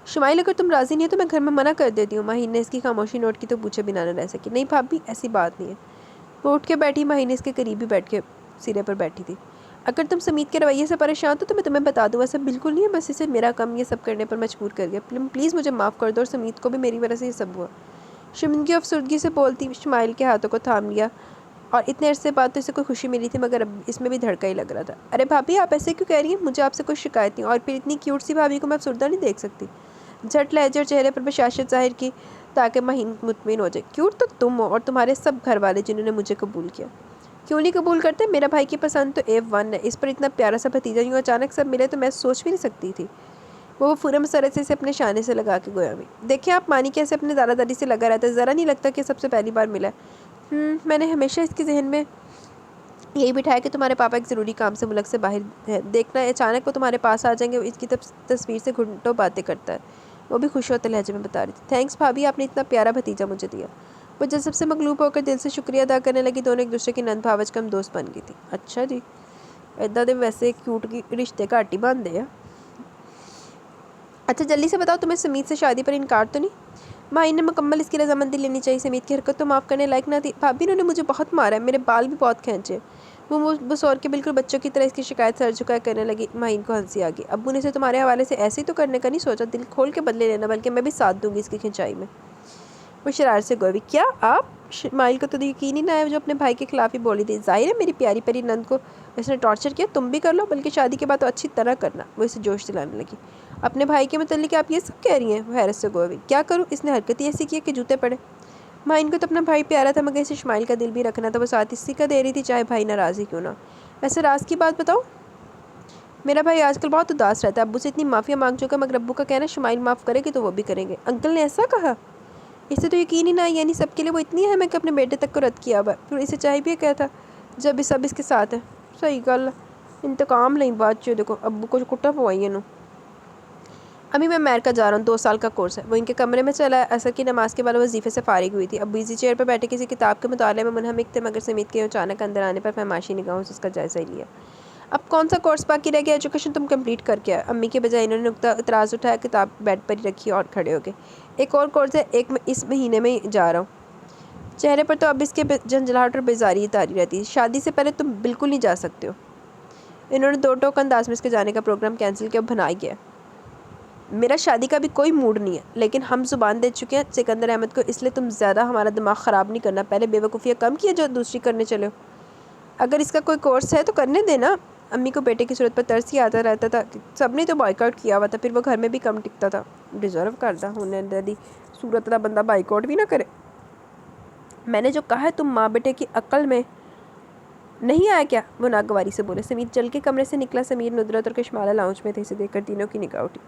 शुमाइल, अगर तुम राज़ी नहीं हो तो मैं घर में मना कर देती हूँ। माहीन ने इसकी खामोशी नोट की तो पूछे बिना न रह सकी। नहीं भाभी, ऐसी बात नहीं है। वो उठ के बैठी। माहीन इसके करीब ही बैठ के सिरे पर बैठी थी। अगर तुम समीत के रवैये से परेशान हो तो मैं तुम्हें बता दूँ, ऐसा बिल्कुल नहीं है। बस इसे मेरा कम ये सब करने पर मजबूर कर गया। प्लीज़ मुझे माफ़ कर दो। और समीत को भी मेरी वजह से ये सब हुआ। शर्मिंदगी अफसरदगी से बोलती शुमाइल के हाथों को थाम लिया। और इतने अरसे बाद तो इसे कोई खुशी मिली थी, मगर अब इसमें भी धड़का ही लग रहा था। अरे भाभी, आप ऐसे क्यों कह रही हैं? मुझे आपसे कोई शिकायत नहीं। और फिर इतनी क्यूट सी भाभी को मैं अफसरदा नहीं देख सकती। झट लहजे और चेहरे पर बशाशत जाहिर की ताकि माहीन मुतमिन हो जाए। क्यूट तो तुम हो और तुम्हारे सब घर वाले जिन्होंने मुझे कबूल किया। क्यों नहीं कबूल करते? मेरा भाई की पसंद तो A1 है। इस पर इतना प्यारा सा भतीजा यूँ अचानक सब मिले तो मैं सोच भी नहीं सकती थी। वो पूरे मसरत से इसे अपने शाने से लगा के गोया हुई। देखिए आप, मानी कैसे अपने दादादादी से लगा रहता है। ज़रा नहीं लगता कि सबसे पहली बार मिला है। मैंने हमेशा इसके जहन में यही बिठाया कि तुम्हारे पापा एक ज़रूरी काम से मुल्क से बाहर है। देखना अचानक वो तुम्हारे पास आ जाएंगे। इसकी तस्वीर से घंटों बातें करता है। वो भी खुश होते लहजे में बता रही थी। थैंक्स भाभी, आपने इतना प्यारा भतीजा मुझे दिया। वो जब सबसे मगलूब होकर दिल से शुक्रिया अदा करने लगी। दोनों एक दूसरे की नंद भावज कम दोस्त बन गई थी। अच्छा जी, इदा दे वैसे क्यूट की रिश्ते घट ही बनते हैं। अच्छा जल्दी से बताओ, तुम्हें समीत से शादी पर इनकार तो नहीं? माही ने मुकम्मल इसकी रजामंदी लेनी चाहिए। समीत की हरकत तो माफ़ करने लायक ना थी। भाभी उन्होंने मुझे बहुत मारा है, मेरे बाल भी बहुत खींचे। वो बसौर के बिल्कुल बच्चों की तरह इसकी शिकायत सर झुकाए करने लगी। माहीन को हंसी आ गई। अब्बू ने इसे तुम्हारे हवाले से ऐसे ही तो करने का नहीं सोचा, दिल खोल के बदले लेना, बल्कि मैं भी साथ दूंगी इसकी खिंचाई में। वो शरार से गोवी, क्या आप? माइल को तो यकीन ही ना आया, जो अपने भाई के खिलाफ ही बोली थी। जाहिर है मेरी प्यारी परी नंद को इसने टॉर्चर किया, तुम भी कर लो, बल्कि शादी के बाद तो अच्छी तरह करना। वो इसे जोश दिलाने लगी। अपने भाई के मतलब आप ये सब कह रही हैं? वो हैरत से गोवी, क्या करूँ, इसने हरकत ही ऐसी की कि जूते पड़े। माइन को तो अपना भाई प्यारा था, मगर इसे इस्माइल का दिल भी रखना था। वो साथ इसी का दे रही थी, चाहे भाई नाराज़ ही क्यों ना। वैसे राज की बात बताओ, मेरा भाई आजकल बहुत उदास रहता है। अब्बू से इतनी माफ़िया मांग चुका, मगर अब्बू का कहना शुमाइल माफ़ करेगी तो वो भी करेंगे। अंकल ने ऐसा कहा? इसे तो यकीन ही ना, यानी सबके लिए वो इतनी है मैं कि अपने बेटे तक को रद्द किया हुआ। फिर इसे चाहे भी क्या था जब सब इसके साथ है। सही गल, इंतकाम नहीं बात चो। देखो अब्बू को कुट्टा पवाई नू। अभी मैं अमेरिका जा रहा हूँ, 2 साल का कोर्स है। वो इनके कमरे में चला है। असर की नमाज के बाद वजीफे से फारिग हुई थी। अब इजी चेयर पर बैठे किसी किताब के मुताले में मुनहमिक थे, मगर समीत के अचानक अंदर आने पर फहमाशी निगाहों से उसका जायज़ा ही लिया। अब कौन सा कोर्स बाकी रह गया? एजुकेशन तुम कंप्लीट करके आए। अम्मी के बजाय इन्होंने नुकता इतराज़ उठाया, किताब बेड पर ही रखी और खड़े हो गए। एक और कोर्स है, इस महीने में ही जा रहा हूँ। चेहरे पर तो अब इसके झंझलाहट और बेजारी ही तारी रहती है। शादी से पहले तुम बिल्कुल नहीं जा सकते हो। इन्होंने 2 टोक अंदाज में इसके जाने का प्रोग्राम कैंसिल किया, बना ही गया। मेरा शादी का भी कोई मूड नहीं है, लेकिन हम जुबान दे चुके हैं सिकंदर अहमद को, इसलिए तुम ज़्यादा हमारा दिमाग ख़राब नहीं करना। पहले बेवकूफ़ियाँ कम किया जो दूसरी करने चले हो। अगर इसका कोई कोर्स है तो करने देना। अम्मी को बेटे की सूरत पर तरस ही आता रहता था। सब ने तो बॉयकॉट किया हुआ था, फिर वो घर में भी कम टिकता था। डिज़र्व करता उन्हें दादी सूरत का बंदा बॉयकॉट भी ना करे। मैंने जो कहा है, तुम माँ बेटे की अक्ल में नहीं आया क्या? वो नागवारी से बोले। समीत जल के कमरे से निकला। समीर, नुदरत और कश्माला लाउंज में थे। इसे देखकर तीनों की निगाह उठी।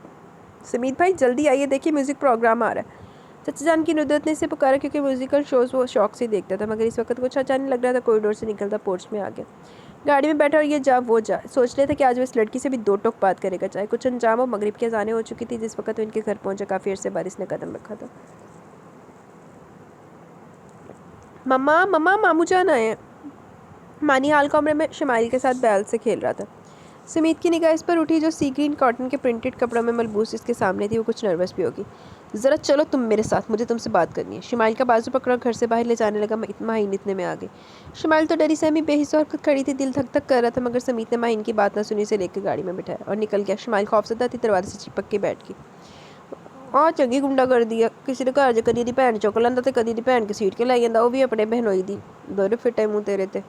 समीत भाई जल्दी आइए, देखिए म्यूज़िक प्रोग्राम आ रहा है। चाचा जान की नुदरत ने इसे पुकारा, क्योंकि म्यूज़िकल शोज़ वो शौक से देखता था, मगर इस वक्त कुछ अच्छा नहीं लग रहा था। कॉरिडोर से निकलता पोर्च में आ गया। गाड़ी में बैठा और ये जा वो जा सोच रहे थे कि आज वो इस लड़की से भी 2 टोक बात करेगा, चाहे कुछ अंजाम हो। मगरिब की अज़ानें हो चुकी थी जिस वक्त वो इनके घर पहुंचा। काफ़ी अर्से बाद इसने कदम रखा था। मम्मा मम्मा, मामू जान आए हैं। मानी हाल कमरे में शमाइल के साथ बैल से खेल रहा था। समीत की निगाह इस पर उठी, जो सी ग्रीन कॉटन के प्रिंटेड कपड़ों में मलबूस इसके सामने थी। वो कुछ नर्वस भी होगी। ज़रा चलो तुम मेरे साथ, मुझे तुमसे बात करनी है। शमाइल का बाजू पकड़ा घर से बाहर ले जाने लगा। माहिन इतने में आ गई। शमाइल तो डरी सहमी बेहिस्सा और खुद खड़ी थी, दिल धक धक कर रहा था, मगर समीत ने माहिन की बात ना सुनी, से लेकर गाड़ी में बिठाया और निकल गया। शमाइल खौफजदा थी, दरवाजे से चिपक के बैठ गई। चंगी गुंडा कर दिया किसी ने घर च, कदी दी भैन चुक लैंदा ते कदी दी भैन घसीट के लाई जांदा, वो भी अपने बहनोई दी। दोरे फिटे मुँह तेरे ते।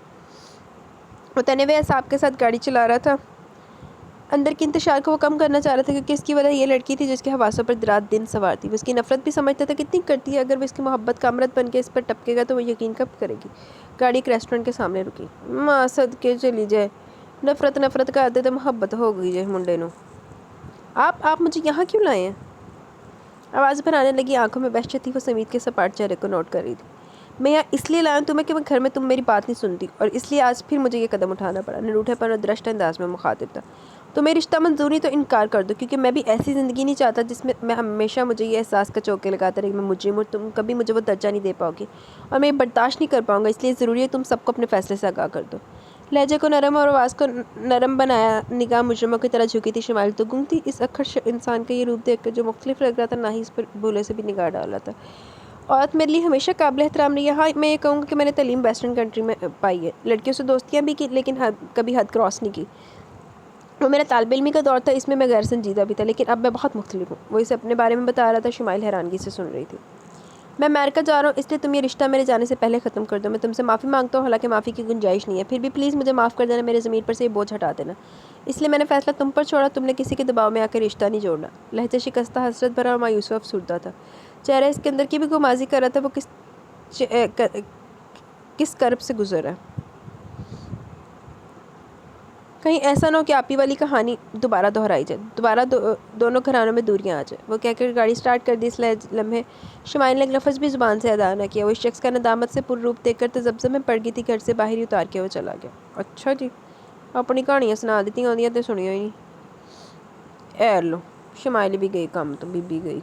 वो तनवे साहब के साथ गाड़ी चला रहा था। अंदर की इंतशार को वो कम करना चाह रहा था, क्योंकि इसकी वजह ये लड़की थी जिसके हवासों पर रात दिन सवार थी। वो इसकी नफरत भी समझता था कितनी करती है। अगर वो इसकी मोहब्बत का अमृत बन के इस पर टपकेगा तो वो यकीन कब करेगी। गाड़ी एक रेस्टोरेंट के सामने रुकी। माँ सदके चली जाए, नफरत नफरत का आते तो मोहब्बत हो गई जाए मुंडे नू। आप मुझे यहाँ क्यों लाए हैं? आवाज़ पर आने लगी। आंखों में वहशत थी। वो समीत के सपाट चेहरे को नोट कर रही थी। मैं यहाँ इसलिए लाया तुम्हें कि मैं घर में तुम मेरी बात नहीं सुनती, और इसलिए आज फिर मुझे ये कदम उठाना पड़ा। निरूठापन और दृष्ट अंदाज में मुखातिब था। तुम्हें रिश्ता मंजूरी तो इनकार कर दो, क्योंकि मैं भी ऐसी ज़िंदगी नहीं चाहता जिसमें मैं हमेशा मुझे ये एहसास का चौके लगाता रही मैं मुझे तुम कभी मुझे वो दर्जा नहीं दे पाओगी, और मैं ये बर्दाश्त नहीं कर पाऊँगा। इसलिए ज़रूरी है तुम सबको अपने फ़ैसले से आगाह कर दो। लहजे को नरम और आवाज़ को नरम बनाया। निगाह मुजरमों की तरह झुकी थी। शमाइल तो गुम थी इस अक्खर इंसान का ये रूप देख कर, जो मुख्तलिफ लग रहा था। ना ही इस पर भूले से भी निगाह डाल रहा था। औरत मेरे लिए हमेशा काबिल एहतराम रही है। हाँ, मैं ये कहूँगा कि मैंने तालीम वेस्टर्न कंट्री में पाई है। लड़कियों से दोस्तियाँ भी की, लेकिन कभी हद क्रॉस नहीं की। वो मेरा तालिब इल्मी का दौर था, इसमें मैं गैर संजीदा भी था, लेकिन अब मैं बहुत मुख्तलिफ हूँ। वो इसे अपने बारे में बता रहा था। शुमाइल हैरानगी से सुन रही थी। मैं अमेरिका जा रहा हूँ, इसलिए तुम ये रिश्ता मेरे जाने से पहले ख़त्म कर दो। मैं तुमसे माफ़ी मांगता हूँ, हालांकि माफ़ी की गुंजाइश नहीं है। फिर भी प्लीज़ मुझे माफ़ कर देना, मेरे ज़मीर पर से ये बोझ हटा देना। इसलिए मैंने फ़ैसला तुम पर छोड़ा। तुमने किसी के दबाव में आकर रिश्ता नहीं जोड़ना। लहजे शिकस्ता, हसरत भरा और मायूस अफसुर्दा था। चेहरा इसके अंदर की भी गुमाजी कर रहा था। वो किस कर्ब से गुजर है। कहीं ऐसा ना हो कि आपी वाली कहानी दोबारा दोहराई जाए, दोबारा दोनों घरानों में दूरियां आ जाए। वो कहकर गाड़ी स्टार्ट कर दी। इस लम्हे शुमाइल ने एक लफ्ज़ भी ज़ुबान से अदा न किया। वो इस शख्स का नदामत से पुर रूप देखकर तज़ब्ज़ुब में पड़ गई थी। घर से बाहर ही उतार के वो चला गया। अच्छा जी, अपनी कहानियाँ सुना दी होंदियां तो सुनियो ही नहीं। एर लो, शुमाइल भी गई, काम तो बीबी गई।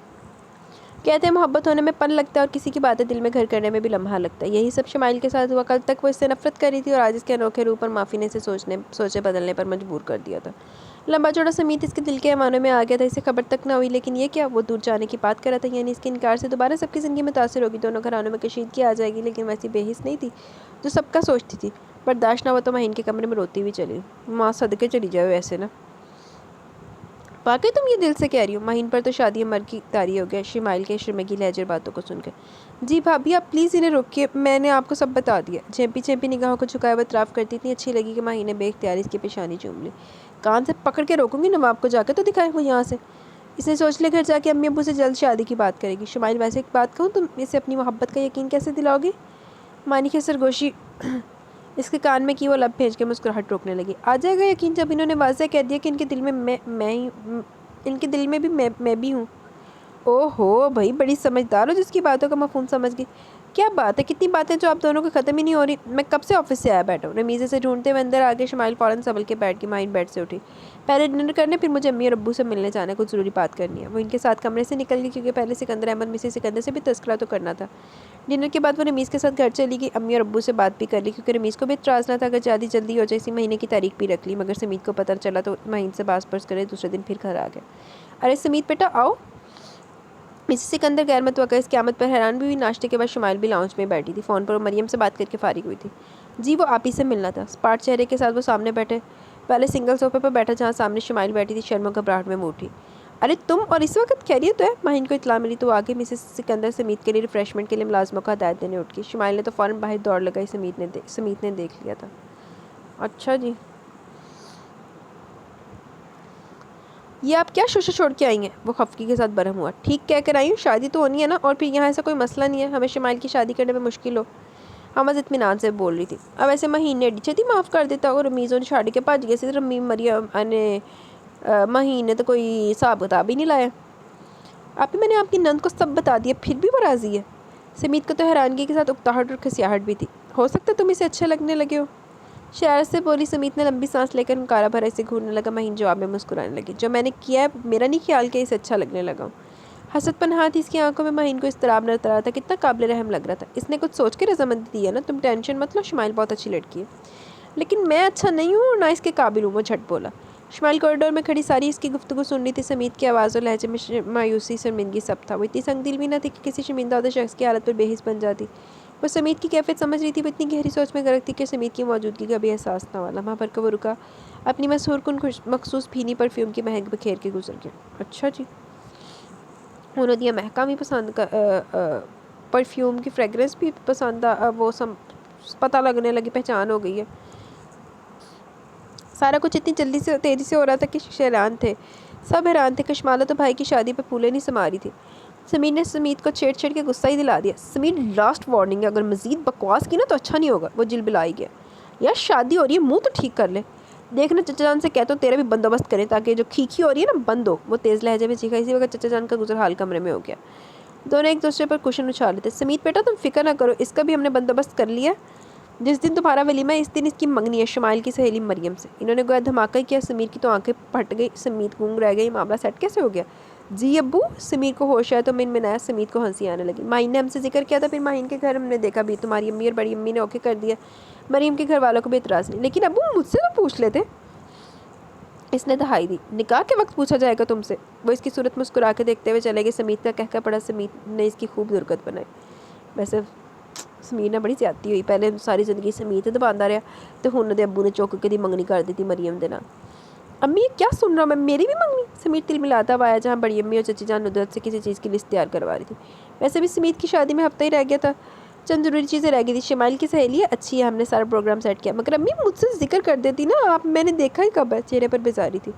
कहते हैं मोहब्बत होने में पल लगता है और किसी की बातें दिल में घर करने में भी लम्हा लगता है। यही सब शमाइल के साथ हुआ। कल तक वो इससे नफरत कर रही थी और आज इसके अनोखे रूप और माफ़ी ने इसे सोचे बदलने पर मजबूर कर दिया था। लंबा चौड़ा समीत इसके दिल के ऐवानों में आ गया था। इसे खबर तक ना हुई, लेकिन ये क्या, वो दूर जाने की बात कर रहा था। यानी इसके इनकार से दोबारा सबकी ज़िंदगी मुतासिर होगी, दोनों घरानों में कशीदगी आ जाएगी। लेकिन वैसी बेहिस नहीं थी जो सबका सोचती थी। बर्दाश्त ना हो तो महीन के कमरे में रोती हुई चली। माँ सदके चली जाए ऐसे ना। वाकई तुम ये दिल से कह रही हो? महीन पर तो शादी मर की तारी हो गया शिमाइल के शर्मीली लहजे बातों को सुनकर। जी भाभी, आप प्लीज़ इन्हें रोकिए, मैंने आपको सब बता दिया। झेंपी झेंपी निगाहों को झुकाए हुए इतराफ़ करती इतनी अच्छी लगी कि महीने बेख्तियार इसकी पेशानी चूम ली। कान से पकड़ के रोकूंगी, नवाब को जाकर तो दिखाए वो यहाँ से। इसने सोच लिया घर जाके अम्मी अब्बू से जल्द शादी की बात करेगी। शिमाइल, वैसे एक बात कहूँ, तुम इसे अपनी मोहब्बत का यकीन कैसे दिलाओगी? मानी की सरगोशी इसके कान में की वो लब भेज के मुस्कुराहट रोकने लगी। आ जाएगा यकीन जब इन्होंने वाज़ेह कह दिया कि इनके दिल में इनके दिल में भी मैं भी हूँ। ओहो भाई, बड़ी समझदार हो, जिसकी बातों का मफहूम समझ गई। क्या बात है, कितनी बातें जो आप दोनों को ख़त्म ही नहीं हो रही। मैं कब से ऑफिस से आया बैठा हूँ। रमीज़े से ढूंढते हुए अंदर आगे शमाइल फ़ौरन संभल के बैठ गई। माइन बेड से उठी। पहले डिनर करने, फिर मुझे अम्मी और अब्बू से मिलने जाना, कुछ ज़रूरी बात करनी है। वो इनके साथ कमरे से निकल गई क्योंकि पहले सिकंदर अहमद मिसेस सिकंदर से भी तस्करा तो करना था। डिनर के बाद वो रमीज़ के साथ घर चली गई। अम्मी और अब्बू से बात भी कर ली क्योंकि रमीज़ को भी इतराज़ ना था अगर ज़्यादा जल्दी हो जाए। इसी महीने की तारीख भी रख ली, मगर समीत को पता चला तो महीन से बास पर्स करे दूसरे दिन फिर घर आ गए। अरे समीत बेटा आओ। मिसेस सिकंदर गैर मुतवक्का इस क़यामत पर हैरान भी हुई। नाश्ते के बाद शुमाइल भी लाउंज में बैठी थी। फ़ोन पर वो मरियम से बात करके फारिग हुई थी। जी, वो आप ही से मिलना था। स्पार्ट चेहरे के साथ वो सामने बैठे पहले सिंगल सोफे पर बैठा जहाँ सामने शुमाइल बैठी थी। शर्म घबराहट में मुँह उठी। अरे तुम, और इस वक्त खैरियत तो है? माहिन को इतला मिली तो आगे मिसेस सिकंदर समीत के लिए रिफ्रेशमेंट के लिए मुलाजमों को हदायत देने उठ गई। शुमाइल ने तो फ़ौरन बाहर दौड़ लगाई। समीत ने देख लिया था। अच्छा जी, ये आप क्या शोशा छोड़ के आई हैं? वो खफकी के साथ बरहम हुआ। ठीक कह कर आई हूँ, शादी तो होनी है ना, और फिर यहाँ ऐसा कोई मसला नहीं है हमें शुमाइल की शादी करने में मुश्किल हो। हमज़ इत्मीनान से बोल रही थी। अब ऐसे महीन ने छेती माफ़ कर देता और रमीज़ों ने छाड़ी के भज गए। रमी मरियम ने महीन ने तो कोई हिसाब किताब ही नहीं लाया। आप ही, मैंने आपकी नंद को सब बता दिया, फिर भी वो राज़ी है। समीत को तो हैरानगी के साथ उकताहट और खसियाहट भी थी। हो सकता तुम इसे अच्छे लगने लगे हो, शरारत से बोली। समीत ने लंबी सांस लेकर हुंकारा भरा इसे घूरने लगा। महीन जवाब में मुस्कुराने लगी। जो मैंने किया है, मेरा नहीं ख्याल कि इसे अच्छा लगने लगा हूँ। हसदपन हाथ इसकी आंखों में महीन को इस्तराब नजर आ रहा था। कितना काबिल रहम लग रहा था। इसने कुछ सोच के रजामंदी दी है ना। तुम टेंशन मत लो, शुमाइल बहुत अच्छी लड़की है। लेकिन मैं अच्छा नहीं हूँ और ना इसके काबिल हूँ, वो झट बोला। शुमाइल कॉरिडोर में खड़ी सारी इसकी गुफ्तगू सुन रही थी। समीत की आवाज़ और लहजे में मायूसी शर्मिंदगी सब था। वो इतनी संगदिल भी न थी कि किसी शर्मिंदा होते शख्स की हालत पर बेहिस बन जाती। वो समीत की कैफियत समझ रही थी। वो इतनी गहरी सोच में गर्क थी कि समीत की मौजूदगी का भी एहसास न हुआ। लम्हा भर कर वो रुका, अपनी मशहूर कुन मखसूस भीनी परफ्यूम की महक बखेर के गुजर गया। अच्छा जी, उन्होंने दिया महका भी पसंद का परफ्यूम की फ्रेगरेंस भी पसंद वो पता लगने लगी, पहचान हो गई है। सारा कुछ इतनी जल्दी से तेज़ी से हो रहा था कि हैरान थे, सब हैरान थे। कशमाला तो भाई की शादी पर फूले नहीं समा रही थी। समीर ने समीत को छेड़ छेड़ के गुस्सा ही दिला दिया। समीर, लास्ट वार्निंग है, अगर मजीद बकवास की ना तो अच्छा नहीं होगा। वो जिलबिलाई गया। यार शादी हो रही है, मुंह तो ठीक कर ले। देखना चचा जान से कहता हूँ तेरा भी बंदोबस्त करें ताकि जो खीखी हो रही है ना बंद हो। वो तेज़ लहजे में चीखा। इसी वक्त चचा जान का गुजर हाल कमरे में हो गया। दोनों एक दूसरे पर कुशन उछाल रहे थे। समीत बेटा, तुम फिक्र ना करो, इसका भी हमने बंदोबस्त कर लिया। जिस दिन तुम्हारा वलीमा है इस दिन इसकी मंगनी है शुमाइल की सहेली मरियम से। इन्होंने गोया धमाका ही किया। समीर की तो आंखें फट गई। समीत गूंग रह गई। मामला सेट कैसे हो गया? जी अब्बू। समीर को होश आया तो मिनमिनाया। समीत को हंसी आने लगी। माइन ने हमसे जिक्र किया था, फिर माइन के घर हमने देखा भी, तुम्हारी अम्मी और बड़ी अम्मी ने ओके कर दिया। मरियम के घर वालों को भी इतराज़ नहीं। लेकिन अब्बू, मुझसे तो पूछ लेते। इसने दहाई दी। निकाह के वक्त पूछा जाएगा तुमसे। वो इसकी सूरत मुस्कुरा के देखते हुए चले गए। समीत का कहका पड़ा। समीत ने इसकी खूब दुर्गत बनाई। वैसे समीर ने बड़ी ज्यादती हुई। पहले सारी जिंदगी समीत दबांदा रहा तो हुन दे अब्बू ने चुक के दी मंगनी कर दी थी मरियम दे नाल। अम्मी, ये क्या सुन रहा हूँ मैं, मेरी भी मंगनी? समीर तिलमिलाता हुआ आया जहाँ बड़ी अम्मी और चची जान नुदरत से किसी चीज़ की लिस्ट तैयार करवा रही थी। वैसे भी समीत की शादी में हफ्ता ही रह गया था। चंद जरूरी चीज़ें रह गई थी। शिमाइल की सहेली है, अच्छी है, हमने सारा प्रोग्राम सेट किया। मगर अम्मी, मुझसे जिक्र कर देती ना आप, मैंने देखा ही कब है। चेहरे पर बेजारी थी।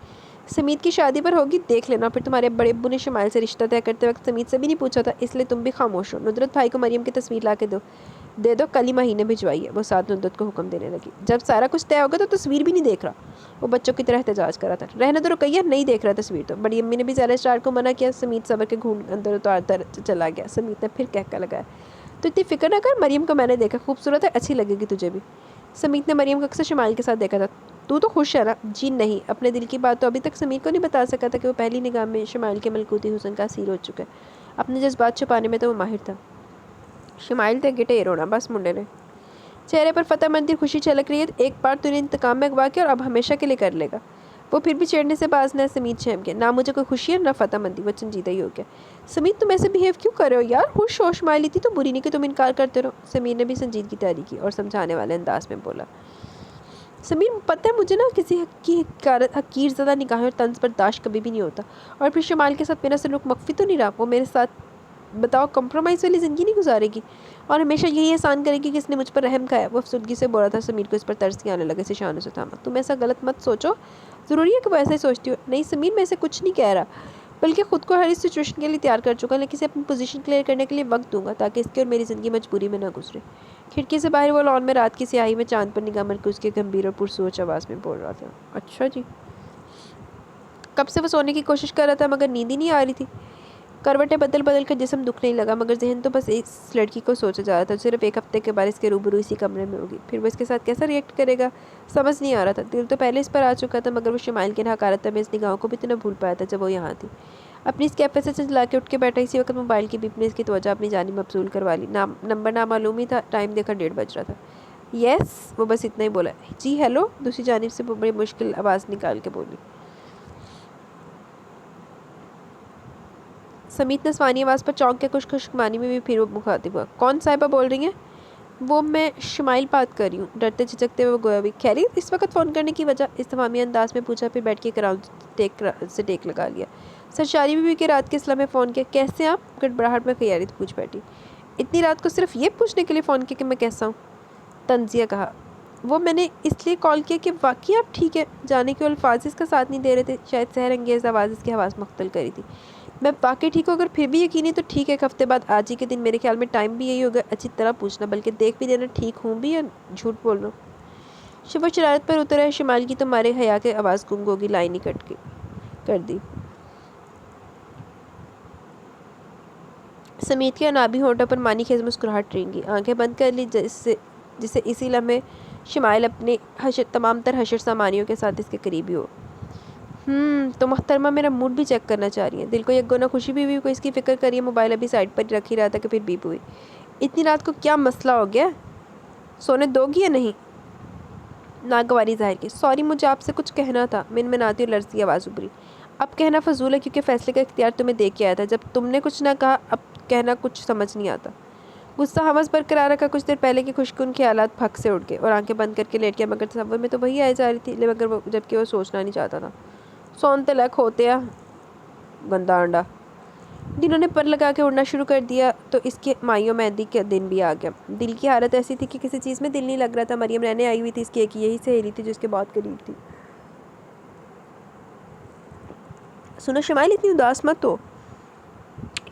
समीत की शादी पर होगी, देख लेना। फिर तुम्हारे बड़े अब्बू ने शिमाइल से रिश्ता तय करते वक्त समीत से भी नहीं पूछा था, इसलिए तुम भी खामोश हो। नुदरत भाई को मरियम की तस्वीर ला के दे दो, कल ही महीने भिजवाई है। वो साथ नुदरत को हुक्म देने लगी। जब सारा कुछ तय होगा तो तस्वीर भी नहीं देख रहा। वो बच्चों की तरह एहतजाज करा था। रहने दो रुकैया, नहीं देख रहा तस्वीर तो। बड़ी अम्मी ने भी ज़्यादा स्टार को मना किया। समीत सबर के घूम अंदर उतारता चला गया। समीत ने फिर कहका लगाया, तो इतनी फिक्र ना कर, मरियम को मैंने देखा, खूबसूरत है, अच्छी लगेगी तुझे भी। समीत ने मरियम को अक्सर शुमाइल के साथ देखा था। तू तो खुश है ना? जी नहीं। अपने दिल की बात तो अभी तक समीर को नहीं बता सका था कि वो पहली निगाह में शुमाइल के मलकूती हुस्न का असीर हो चुका है। अपने जज्बात छुपाने में तो वो माहिर था। शमाइल ते गिटे रोना बस मुंडे ने। चेहरे पर फतेह मंदिर खुशी झलक रही है। एक बार तूने इंतकाम में अगवा किया और अब हमेशा के लिए कर लेगा। वो फिर भी छेड़ने से बाज न समीत छेम के। ना मुझे कोई खुशी है ना फतेह मंदी। वो संजीदा ही हो गया। समीत तुम ऐसे बिहेव क्यों कर रहे हो यार? खुश हो शमाइली थी तो बुरी नहीं कि तुम इनकार करते रहो। समीर ने भी संजीदगी तैयारी की और समझाने वाले अंदाज में बोला। समीर पता है मुझे ना किसी की हकीर ज़्यादा निगाहें और तंज बर्दाश्त कभी भी नहीं होता। और फिर शमाल के साथ मेरा सलूक मख्फी तो नहीं रहा। वो मेरे साथ बताओ कंप्रोमाइज़ वाली ज़िंदगी नहीं गुजारेगी और हमेशा यही एहसान करेगी कि इसने मुझ पर रहम खाया। वो अफसुदगी से बोला था। समीर को इस पर तरस आने लगे से शानों से थामा। तुम ऐसा गलत मत सोचो। ज़रूरी है कि वो ऐसा ही सोचती हो? नहीं समीर मैं ऐसे कुछ नहीं कह रहा, बल्कि खुद को हर इस सिचुएशन के लिए तैयार कर चुका, लेकिन इसे अपनी पोजीशन क्लियर करने के लिए वक्त दूंगा ताकि इसकी और मेरी ज़िंदगी मजबूरी में ना गुजरे। खिड़की से बाहर वो लॉन में रात की स्याही में चांद पर निगाह मारकर उसके गंभीर और पुरसोच आवाज़ में बोल रहा था। अच्छा जी। कब से वो सोने की कोशिश कर रहा था मगर नींद ही नहीं आ रही थी। करवटें बदल बदल कर जिस्म दुखने लगा मगर जहन तो बस इस लड़की को सोचा जा रहा था। सिर्फ एक हफ्ते के बाद इसके रूबरू इसी कमरे में होगी। फिर वो इसके साथ कैसा रिएक्ट करेगा समझ नहीं आ रहा था। दिल तो पहले इस पर आ चुका था मगर वो शमाइल के हकारत में इस निगाहों को भी तो न भूल पाया था जब वो यहाँ थी। अपनी इस कैफे से चला के उठ के बैठा। इसी वक्त मोबाइल की बीप ने इसकी तवज्जो अपनी जानिब मबसूल करवा ली। नंबर नामालूम ही था। टाइम देखा 1:30 बज रहा था। यस वो बस इतना ही बोला। जी हेलो दूसरी जानिब से बड़ी मुश्किल आवाज़ निकाल के बोली। समीत ने स्वानी आवाज़ पर चौंक के कुछ खुशगवानी में भी फिर मुखातिब हुआ। कौन साहिबा बोल रही हैं? वो मैं शमाइल बात कर रही हूँ। डरते झिझकते हुए गोया भी। खैरियत इस वक्त फ़ोन करने की वजह? इस्तफामी अंदाज में पूछा। फिर बैठ के कराउंड टेक लगा लिया। सरशारी बीवी के रात के इस्लाम में फ़ोन किया। कैसे आप? गड़बड़ाहट में खैरियत पूछ बैठी। इतनी रात को सिर्फ ये पूछने के लिए फ़ोन किया कि मैं कैसा हूँ? तंजिया कहा। वो मैंने इसलिए कॉल किया कि वाकई आप ठीक है। जाने के अल्फाज इसका साथ नहीं दे रहे थे। शायद सहर अंगेज़ आवाज़ इसकी हवास मुख्तल करी थी। मैं बाकी ठीक हूँ अगर फिर भी यकीन है तो ठीक है। एक हफ्ते बाद आज ही के दिन मेरे ख्याल में टाइम भी यही होगा। अच्छी तरह पूछना बल्कि देख भी देना ठीक हूँ भी या झूठ बोल रहा हूँ। शिवा शरारत पर उतर है। शमाल की तो मारे हया के आवाज़ गुंग होगी। लाइन ही कट के कर दी। समीत के अनाबी होठों पर मानी खेज मुस्कुराहट रेंगी। आंखें बंद कर ली जिसे इसी लम्हे शमाइल अपने तमाम तर हशर सामानियों के साथ इसके करीबी हो। तो मोहतरमा मेरा मूड भी चेक करना चाह रही है। दिल को एक गोना खुशी भी हुई कोई इसकी फ़िक्र करिए। मोबाइल अभी साइड पर रख ही रहा था कि फिर बीप हुई। इतनी रात को क्या मसला हो गया? सोने दोगी या नहीं? नागवारी जाहिर की। सॉरी मुझे आपसे कुछ कहना था। मिनमिनाती और लर्ज़ती आवाज़ उभरी। अब कहना फजूल है क्योंकि फ़ैसले का इख्तियार तुम्हें दे के आया था। जब तुमने कुछ ना कहा अब कहना कुछ समझ नहीं आता। गुस्सा हवस बरकरार रखा। कुछ देर पहले की खुशकुन ख्यालात फक से उड़ गए और आंखें बंद करके लेट गया मगर तसव्वुर में तो वही आई जा रही थी मगर वो जबकि वो सोचना नहीं चाहता था। सोन तलक होते आ गंदा अंडा। दिनों ने पर लगा के उड़ना शुरू कर दिया तो इसके माइयों मेहंदी का दिन भी आ गया। दिल की हालत ऐसी थी कि किसी चीज़ में दिल नहीं लग रहा था। मरियम रहने आई हुई थी। इसकी एक यही सहेली थी जो इसके बहुत करीब थी। सुनो शमाइल इतनी उदास मत हो।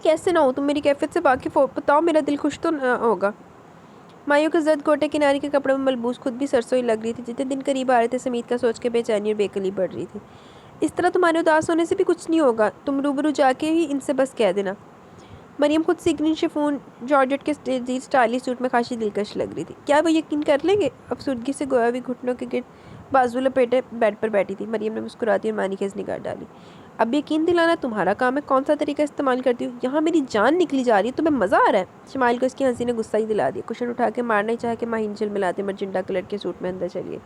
कैसे ना हो तुम मेरी कैफियत से वाकिफ़ हो। बताओ मेरा दिल खुश तो ना होगा। मायूं के जद गोटे किनारे के कपड़े में मलबूस खुद भी सरसों ही लग रही थी। जितने दिन करीब आ रहे थे समीत का सोच के बेचैनी और बेकली बढ़ रही थी। इस तरह तुम्हारे उदास होने से भी कुछ नहीं होगा। तुम रूबरू जाके ही इनसे बस कह देना। मरियम खुद सी ग्रीन शिफॉन जॉर्जेट के स्टाइलिश सूट में खासी दिलकश लग रही थी। क्या वो यकीन कर लेंगे? अफसुदगी से गोया भी घुटनों के गिर्द बाजू लपेटे बेड पर बैठी थी। मरियम ने मुस्कुराती और मानी खेज निकाल डाली। अब यकीन दिलाना तुम्हारा काम है। कौन सा तरीका इस्तेमाल करती हूँ? यहाँ मेरी जान निकली जा रही है। तुम्हें मज़ा आ रहा है? शमाइल को इसकी हंसी ने गुस्सा ही दिला दिया। कुशन उठा के मारना ही चाह के माहिन झिलमिलाते मर्जेंटा कलर के सूट में अंदर चलिए।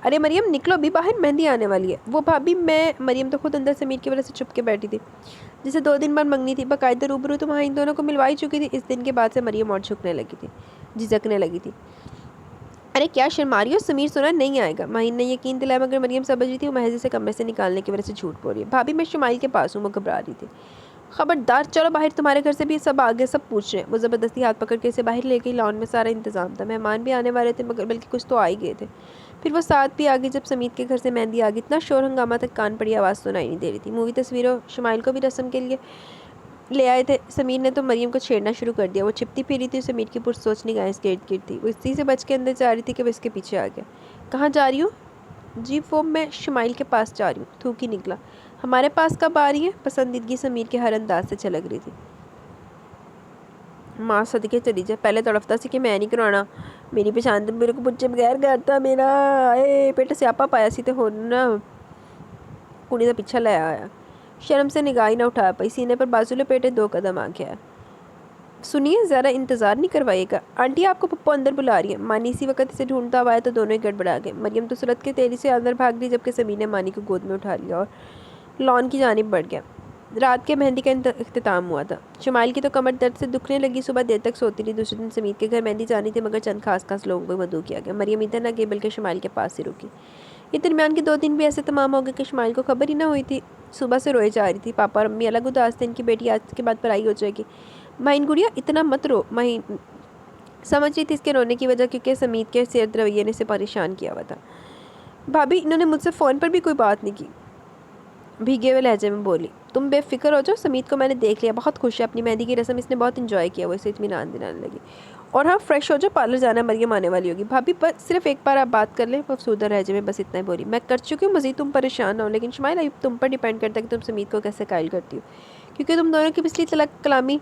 अरे मरियम निकलो भी बाहर मेहंदी आने वाली है। वो भाभी मैं मरियम तो खुद अंदर समीर की वजह से छुप के बैठी थी जिसे 2 दिन बाद मंगनी थी। बाकायदा रूबरू तो वहाँ इन दोनों को मिलवा ही चुकी थी। इस दिन के बाद से मरियम और झुकने लगी थी झिझकने लगी थी। अरे क्या शर्मा रही हो? समीर सुना नहीं आएगा। माहिन ने यकीन दिलाया मगर मरियम समझ रही थी वो महज से कमरे से निकालने की वजह से झूठ बोल रही है। भाभी मैं शमाइल के पास हूँ। वो घबरा रही थी। खबरदार चलो बाहर तुम्हारे घर से भी सब आगे सब पूछ रहे हैं। वो ज़बरदस्ती हाथ पकड़ के इसे बाहर ले गई। लॉन में सारा इंतजाम था। मेहमान भी आने वाले थे मगर बल्कि कुछ तो आ ही गए थे। फिर वो साथ भी आ गई जब समीत के घर से मेहंदी आ गई। इतना शोर हंगामा तक कान पड़ी आवाज़ सुनाई नहीं दे रही थी। मूवी तस्वीरों शमाइल को भी रस्म के लिए ले आए थे। समीर ने तो मरियम को छेड़ना शुरू कर दिया। वो छिपती फिरी थी। समीर की पुरसोच निगाहें इसके इर्द गिर्द थी। वो इसी से बच के अंदर जा रही थी कि वो इसके पीछे आ गया। कहाँ जा रही हूँ? जी वो मैं शमाइल के पास जा रही हूँ। थूक ही निकला। हमारे पास कब आ रही है? पसंदीदगी समीर के हर अंदाज से छलक रही थी। माँ सदके चली जाए। पहले तड़फता सी कि मैं नहीं कराना। मेरी पहचान तो मेरे को पुच्छे बगैर करता मेरा पेट स्यापा पाया सी तो हो ना कुड़ी का पीछा ले आया। शर्म से निगाह ही ना उठा पाई, सीने पर बाजू लपेटे 2 कदम आगे आया। सुनिए, ज़रा इंतज़ार नहीं करवाइएगा, आंटी आपको पप्पू अंदर बुला रही है। मानी इसी वक्त इसे ढूंढता हुआ आया तो दोनों ही गड़बड़ा गए। मरियम तो सूरत के तेजी से अंदर भाग गई, जबकि समीर ने मानी को गोद में उठा लिया और लॉन की जानिब बढ़ गया। रात के मेहंदी का इख्तिताम हुआ था। शुमाइल की तो कमर दर्द से दुखने लगी, सुबह देर तक सोती रही। दूसरे दिन समीर के घर मेहंदी जानी थी, मगर चंद खास लोगों को मदऊ किया गया। मरियम इधर न गई बल्कि शुमाइल के पास ही रुकी। ये दरमियान के 2 दिन भी ऐसे तमाम हो गए कि शुमाइल को खबर ही ना हुई थी। सुबह से रोए जा रही थी। पापा और अम्मी अलग उदास थे, इनकी बेटी आज के बाद पढ़ाई हो जाएगी। माहिन गुड़िया इतना मत रो। माहिन समझ रही थी इसके रोने की वजह, क्योंकि समीर के सेहत रवैये ने इसे परेशान किया हुआ था। भाभी, इन्होंने मुझसे फ़ोन पर भी कोई बात नहीं की, भीगे हुए लहजे में बोली। तुम बेफिक्र हो जाओ, समीर को मैंने देख लिया, बहुत खुश है। अपनी मेहंदी की रस्म इसने बहुत इंजॉय किया, वो इसे इत्मीनान दिलाने लगी। और हाँ, फ्रेश हो जाओ, पार्लर जाना, मरियम आने वाली होगी। भाभी बस सिर्फ एक बार आप बात कर लें। वो अफसरदा लहजे में बस इतना ही बोली। मैं कर चुकी हूँ, मज़ीद तुम परेशान ना हो। लेकिन शुमाइल, अब तुम पर डिपेंड करता है कि तुम समीर को कैसे कायल करती हो, क्योंकि तुम दोनों की पिछली तलाक कलामी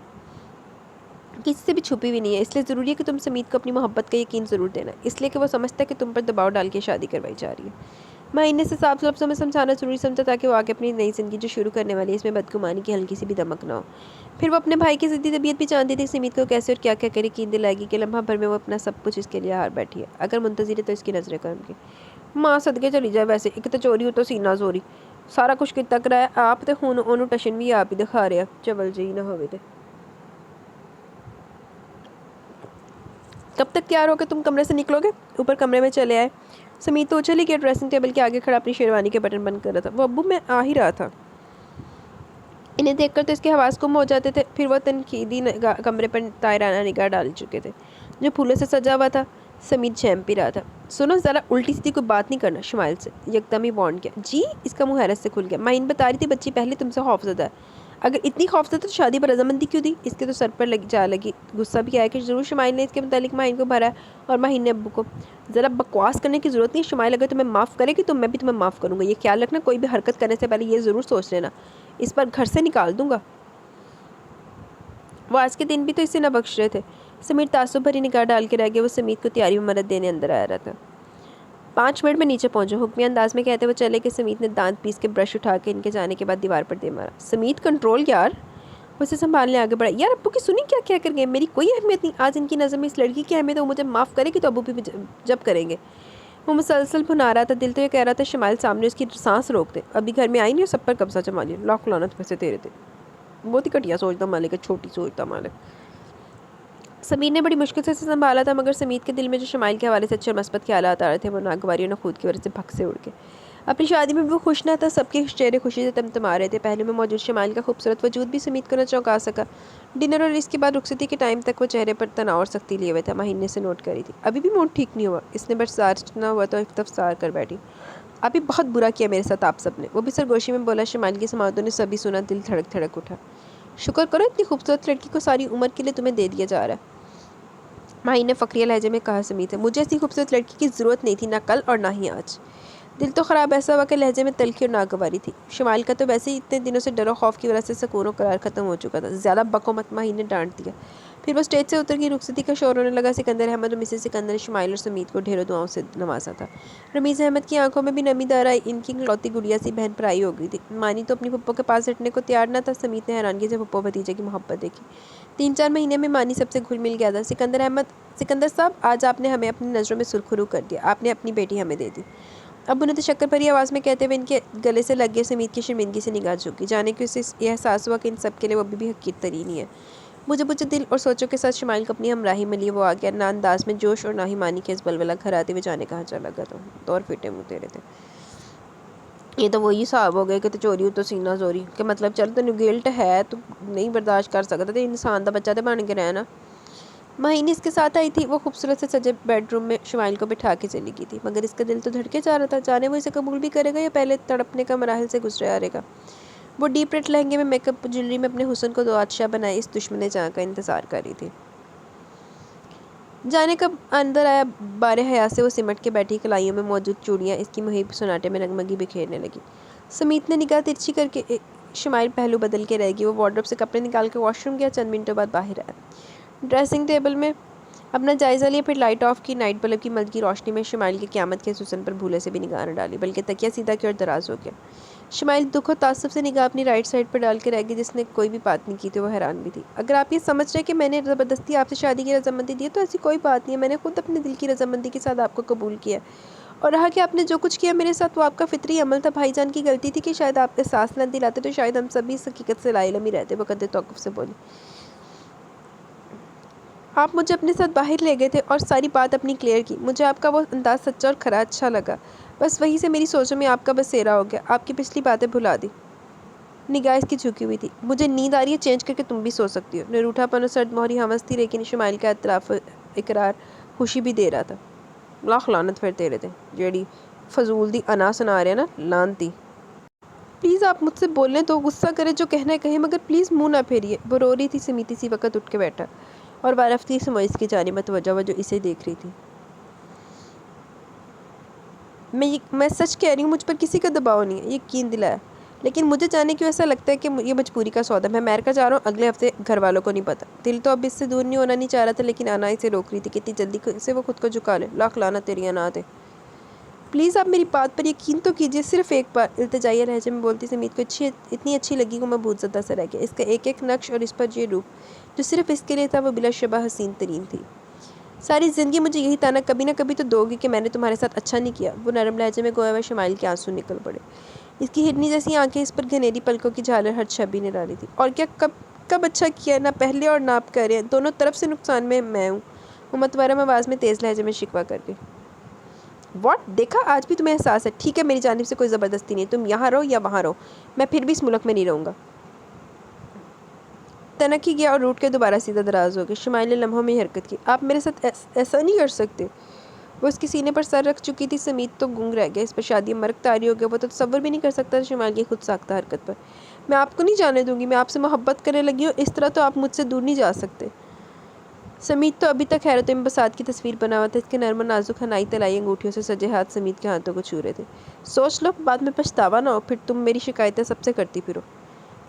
किसी से भी छुपी हुई नहीं है। इसलिए ज़रूरी है कि तुम समीर को अपनी मोहब्बत का यकीन ज़रूर देना, इसलिए कि वो समझता है कि तुम पर दबाव डाल के शादी करवाई जा रही है। महीने से साफ लफ्ज़ों में समझाना ज़रूरी समझा, ताकि वो आगे अपनी नई ज़िंदगी जो शुरू करने वाली है, इसमें बदगुमानी की हल्की सी भी दमक ना हो। फिर वो अपने भाई की ज़िद्दी तबीयत भी जानती थी, समीर को कैसे और क्या क्या करे यकीन दिलाएगी कि लम्हा भर में वो अपना सब कुछ इसके लिए हार बैठी है। अगर मुंतज़िर है तो इसकी नज़रें कर्म की। माँ सदके चली जाए, वैसे एक तो चोरी हो तो सीना जोरी, सारा कुछ कितना कराया आप तो हूँ ओनू टशन भी आप ही दिखा रहे चवल जी ना होवे ते। कब तक तैयार होकर तुम कमरे से निकलोगे? ऊपर कमरे में चले आए। समीर तो चली गया, ड्रेसिंग टेबल के आगे खड़ा अपनी शेरवानी के बटन बंद कर रहा था। वो अब्बू, मैं आ ही रहा था। इन्हें देखकर तो इसके हवास गुम हो जाते थे। फिर वो तनकीदी कमरे पर तायराना निगाह डाल चुके थे जो फूलों से सजा हुआ था। समीर झैम पी रहा था। सुनो, ज़रा उल्टी सीधी कोई बात नहीं करना, शुमाइल से यकदम ही वार्न किया। जी? इसका मुँह हैरत से खुल गया। माइन बता रही थी बच्ची पहले तुमसे खौफज़दा है। अगर इतनी खौफज़दा तो शादी पर रजामंदी क्यों दी? इसके तो सर पर लगी। गुस्सा भी आया कि ज़रूर शुमाइल ने इसके मुतालिक माहिन को भरा है, और माहिन ने अब्बू को। ज़रा बकवास करने की ज़रूरत नहीं। शुमाइल अगर तुम्हें माफ़ करेगी तो मैं भी तुम्हें माफ़ करूँगा। ये ख्याल रखना, कोई भी हरकत करने से पहले ये ज़रूर सोच लेना, इस पर घर से निकाल दूंगा। वो आज के दिन भी तो इसे न बख्श रहे थे। समीर तासुब भरी निगाह डाल के रह गया। वो समीर को तैयारी में मदद देने अंदर आ रहा था। 5 मिनट में नीचे पहुंचो, हुक्मी अंदाज में कहते हुए चले कि समीर ने दांत पीस के ब्रश उठा के इनके जाने के बाद दीवार पर दे मारा। समीर, कंट्रोल यार। वो इसे संभालने आगे बढ़ा। यार अब्बू की सुनी क्या क्या कर गए? मेरी कोई अहमियत नहीं। आज इनकी नज़र में इस लड़की की अहमियत है। वो मुझे माफ़ करेगी तो अब्बू भी जब करेंगे। वो मुसलसल भुना रहा था। दिल तो ये कह रहा था शुमाइल सामने उसकी सांस रोक दे। अभी घर में आई नहीं और सब पर कब्जा जमा लिया। लाख लानत पैसे तेरे थे। बहुत ही घटिया सोचता मालिक है, छोटी सोचता मालिक। समीर ने बड़ी मुश्किल से इसे संभाला था, मगर समीर के दिल में जो शुमाइल के हवाले से अच्छे मस्बत ख्याल आ रहे थे, वो नागवारी और नखूद की वजह से भग से उड़ के। अपनी शादी में वो खुश ना था। सबके चेहरे खुशी से तमतमा रहे थे। पहले में मौजूद शुमाइल का खूबसूरत वजूद भी समीर को न चौंका सका। डिनर और इसके बाद रुखसती के टाइम तक वो चेहरे पर तनाव और सख्ती लिए हुए था। महीने से नोट करी थी। अभी भी मूड ठीक नहीं हुआ। इसने बस ना हुआ तो इफ्तार कर बैठी। अभी बहुत बुरा किया मेरे साथ आप सब ने, वो भी सरगोशी में बोला। शुमाइल की समातों ने सभी सुना। दिल धड़क उठा। शुक्र करो, इतनी खूबसूरत लड़की को सारी उम्र के लिए तुम्हें दे दिया जा रहा है। माही ने फ़क्रिया लहजे में कहा। समीर से, मुझे ऐसी खूबसूरत लड़की की ज़रूरत नहीं थी, ना कल और ना ही आज। दिल तो ख़राब ऐसा हुआ कि लहजे में तलखी और नागवारी थी। शुमाइल का तो वैसे ही इतने दिनों से डरो खौफ की वजह से सुकून और करार ख़त्म हो चुका था। ज़्यादा बको मत, माही ने डांट दिया। फिर वो स्टेज से उतर गई। रुखसती का शोर होने लगा। सिकंदर अहमद और मिसेस सिकंदर ने शुमाइल और समीर को ढेरों दुआओं से नवाजा था। रमीज़ अहमद की आंखों में भी नमी दर आई। इनकी इकलौती गुड़िया सी बहन पराई हो गई थी। मानी तो अपनी पप्पो के पास हटने को तैयार न था। समीर ने हैरानगी से पप्पो भतीजे की मोहब्बत देखी। 3-4 महीने में मानी सबसे घुल मिल गया था। सिकंदर साहब, आज आपने हमें अपनी नज़रों में सुरखरू कर दिया। आपने अपनी बेटी हमें दे दी। अब्बू ने तो शक्कर भरी आवाज़ में कहते हुए इनके गले से लग गए। समीर की शर्मिंदगी से निगाह झुकी। जाने कि उसे यह एहसास हुआ कि इन सब के लिए वो अभी भी हकीर तरीन ही है। मुझे दिल और सोचों के साथ शुमाइल को अपनी हमराही में लिए वो आ गया। ना अंदाज में जोश और ना ही मानी के इस बलबला घर आते हुए जाने कहाँ चला गया। तो दौर फिटे मुँह तेरे थे। ये तो वही हिसाब हो गए कि तो चोरी हो तो सीना चोरी के मतलब, चल तेन गिल्ट है तो नहीं बर्दाश्त कर सकता, तो इंसान का बच्चा तो बन के रहना। महीने इसके साथ आई थी। वो खूबसूरत से सजे बेडरूम में शुमाइल को बिठा के चली गई थी, मगर इसका दिल तो धड़के जा रहा था। जाने वो इसे कबूल भी करेगा या पहले तड़पने का मराहल से गुजरे आ रहेगा। वो डीप रेड लहंगे में, मेकअप, ज्वेलरी में अपने हुस्न को 2 बादशाह बनाए इस दुश्मन जहाँ का इंतज़ार कर रही थी। जाने कब अंदर आया, बारे हया से वो सिमट के बैठी। कलाइयों में मौजूद चूड़ियाँ इसकी मुहिब सुनाटे में रंगमगी बिखेरने लगी। समीत ने निगाह तिरछी करके शुमाइल पहलू बदल के रहेगी। वो वार्डरोब से कपड़े निकाल के वॉशरूम गया। चंद मिनटों बाद बाहर आया। ड्रेसिंग टेबल में अपना जायज़ा लिया, फिर लाइट ऑफ की। नाइट बल्ब की मलकी रोशनी में शुमाइल की क़यामत के हुस्न पर भूले से भी निगाह न डाली, बल्कि तकिया सीधा की और दराज हो गया। शमाइल दुख और तासुब से निगाह अपनी राइट साइड पर डाल के रह गई। जिसने कोई भी बात नहीं की थी वो हैरान भी थी। अगर आप ये समझ रहे कि मैंने ज़बरदस्ती आपसे शादी की रजामंदी दी है तो ऐसी कोई बात नहीं है। मैंने खुद अपने दिल की रजामंदी के साथ आपको कबूल किया है। और रहा कि आपने जो कुछ किया मेरे साथ वो आपका फितरी अमल था। भाईजान की गलती थी कि शायद आप एहसास न दिलाते तो शायद हम सभी इस हकीकत से लाइलम ही रहते। वो कदे तौक़ुफ़ से बोली, आप मुझे अपने साथ बाहर ले गए थे और सारी बात अपनी क्लियर की। मुझे आपका वो अंदाज़ सच्चा और खरा अच्छा लगा। बस वहीं से मेरी सोचों में आपका बसेरा हो गया। आपकी पिछली बातें भुला दी। निगाह इसकी झुकी हुई थी। मुझे नींद आ रही है, चेंज करके तुम भी सो सकती हो। निरूठापन और सर्द मोहरी हवस थी, लेकिन शमाइल का इतराफ़ इकरार खुशी भी दे रहा था। लाख लानत फिर तेरे थे जेड़ी फजूल दी अना सुना रहे ना लानती। प्लीज़ आप मुझसे बोलने तो गुस्सा करे, जो कहना है कहे, मगर प्लीज़ मुंह ना फेरिए। वो रो रही थी। समीत इसी वक्त उठ के बैठा और वारफ्ती से मोइस की जानिब मतवज्जा जो इसे देख रही थी। मैं सच कह रही हूँ, मुझ पर किसी का दबाव नहीं है, यकीन दिलाया। लेकिन मुझे जाने क्यों ऐसा लगता है कि ये मजबूरी का सौदा। मैं अमेरिका जा रहा हूँ अगले हफ्ते, घर वालों को नहीं पता। दिल तो अब इससे दूर नहीं होना नहीं चाह रहा था, लेकिन अना इसे रोक रही थी। कितनी जल्दी से वो खुद को झुका ले। लाख लाना तेरी अना थे। प्लीज़ आप मेरी बात पर यकीन तो कीजिए, सिर्फ एक बार। इल्तिजाइया लहजे में बोलती समीत को इतनी अच्छी लगी कि मैं भूतज़दा सा रह गया। इसका एक एक नक्श और इस पर ये रूप जो सिर्फ इसके लिए था, वो बिलाशुबा हसीन तरीन थी। सारी ज़िंदगी मुझे यही ताना कभी ना कभी तो दोगी कि मैंने तुम्हारे साथ अच्छा नहीं किया। वो नरम लहजे में गोया हुआ शमाइल के आंसू निकल पड़े। इसकी हिरनी जैसी आंखें इस पर घनेरी पलकों की झालर हर छवि ने डाली थी। और क्या, कब कब अच्छा किया? ना पहले और ना आप कर रहे हैं। दोनों तरफ से नुकसान में मैं हूँ। वो मतवारा आवाज़ में तेज़ लहजे में शिकवा कर गई। वॉट? देखा, आज भी तुम्हें एहसास है। ठीक है, मेरी जानिब से कोई ज़बरदस्ती नहीं। तुम यहाँ रहो या वहाँ रहो, मैं फिर भी इस मुल्क में नहीं रहूँगा। तनक ही गया और रूठ के दोबारा सीधा दराज हो गया। शमाइल ने लम्हों में ही हरकत की। आप मेरे साथ ऐसा नहीं कर सकते। वो उसके सीने पर सर रख चुकी थी। समीत तो गूंग रह गया। इस पर शादी मर्क तारी हो गया। वो तो तसव्वुर भी नहीं कर सकता था शमाइल की खुद साख्ता हरकत पर। मैं आपको नहीं जाने दूंगी। मैं आपसे मोहब्बत करने लगी हूँ। इस तरह तो आप मुझसे दूर नहीं जा सकते। समीत तो अभी तक हैरत में बसात की तस्वीर बना हुआ था। इसके नर्म नाजुक हनाई तलाई अंगूठियों से सजे हाथ समीत के हाथों को छू रहे थे। सोच लो, बाद में पछतावा ना हो, फिर तुम मेरी शिकायतें सबसे करती फिरो।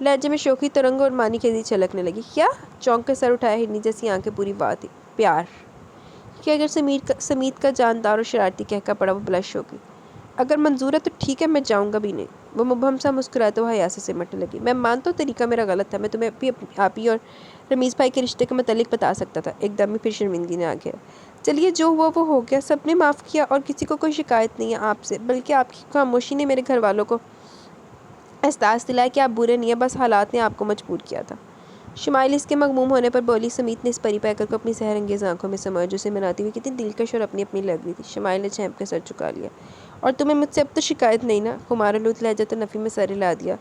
लहजे में शोखी तरंग और मानी खेदी छलकने लगी। क्या? चौंक कर सर उठाया। हिरनी जैसी आंखें पूरी बात ही प्यार कि अगर समीत का जानदार और शरारती कहका पड़ा। वो ब्लश होगी। अगर मंजूर है तो ठीक है, मैं जाऊंगा भी नहीं। वो मुबहम सा मुस्कुराते हुए हया से सिमटने लगी। मैं मानता हूँ तरीका मेरा गलत था। मैं तुम्हें भी आप ही और रमीज़ भाई के रिश्ते के मतलब बता सकता था। एकदम ही फिर शर्मिंदगी ने आ गया। चलिए, जो हुआ वो हो गया। सबने माफ़ किया और किसी को कोई शिकायत नहीं है आपसे, बल्कि आपकी खामोशी ने मेरे घर वालों को एहसास दिलाया कि आप बुरे नहीं हैं, बस हालात ने आपको मजबूर किया था। शमाइल इसके मगमूम होने पर बोली। समीत ने इस परी पैकर को अपनी सहर अंगेज़ आंखों में समाया, जो उसे मनाती हुई कितनी दिलकश और अपनी अपनी लग रही थी। शमाइल ने छेंप के सर झुका लिया। और तुम्हें मुझसे अब तो शिकायत नहीं ना? खुमार लूत लहजा तो नफ़ी में सर हिला दिया।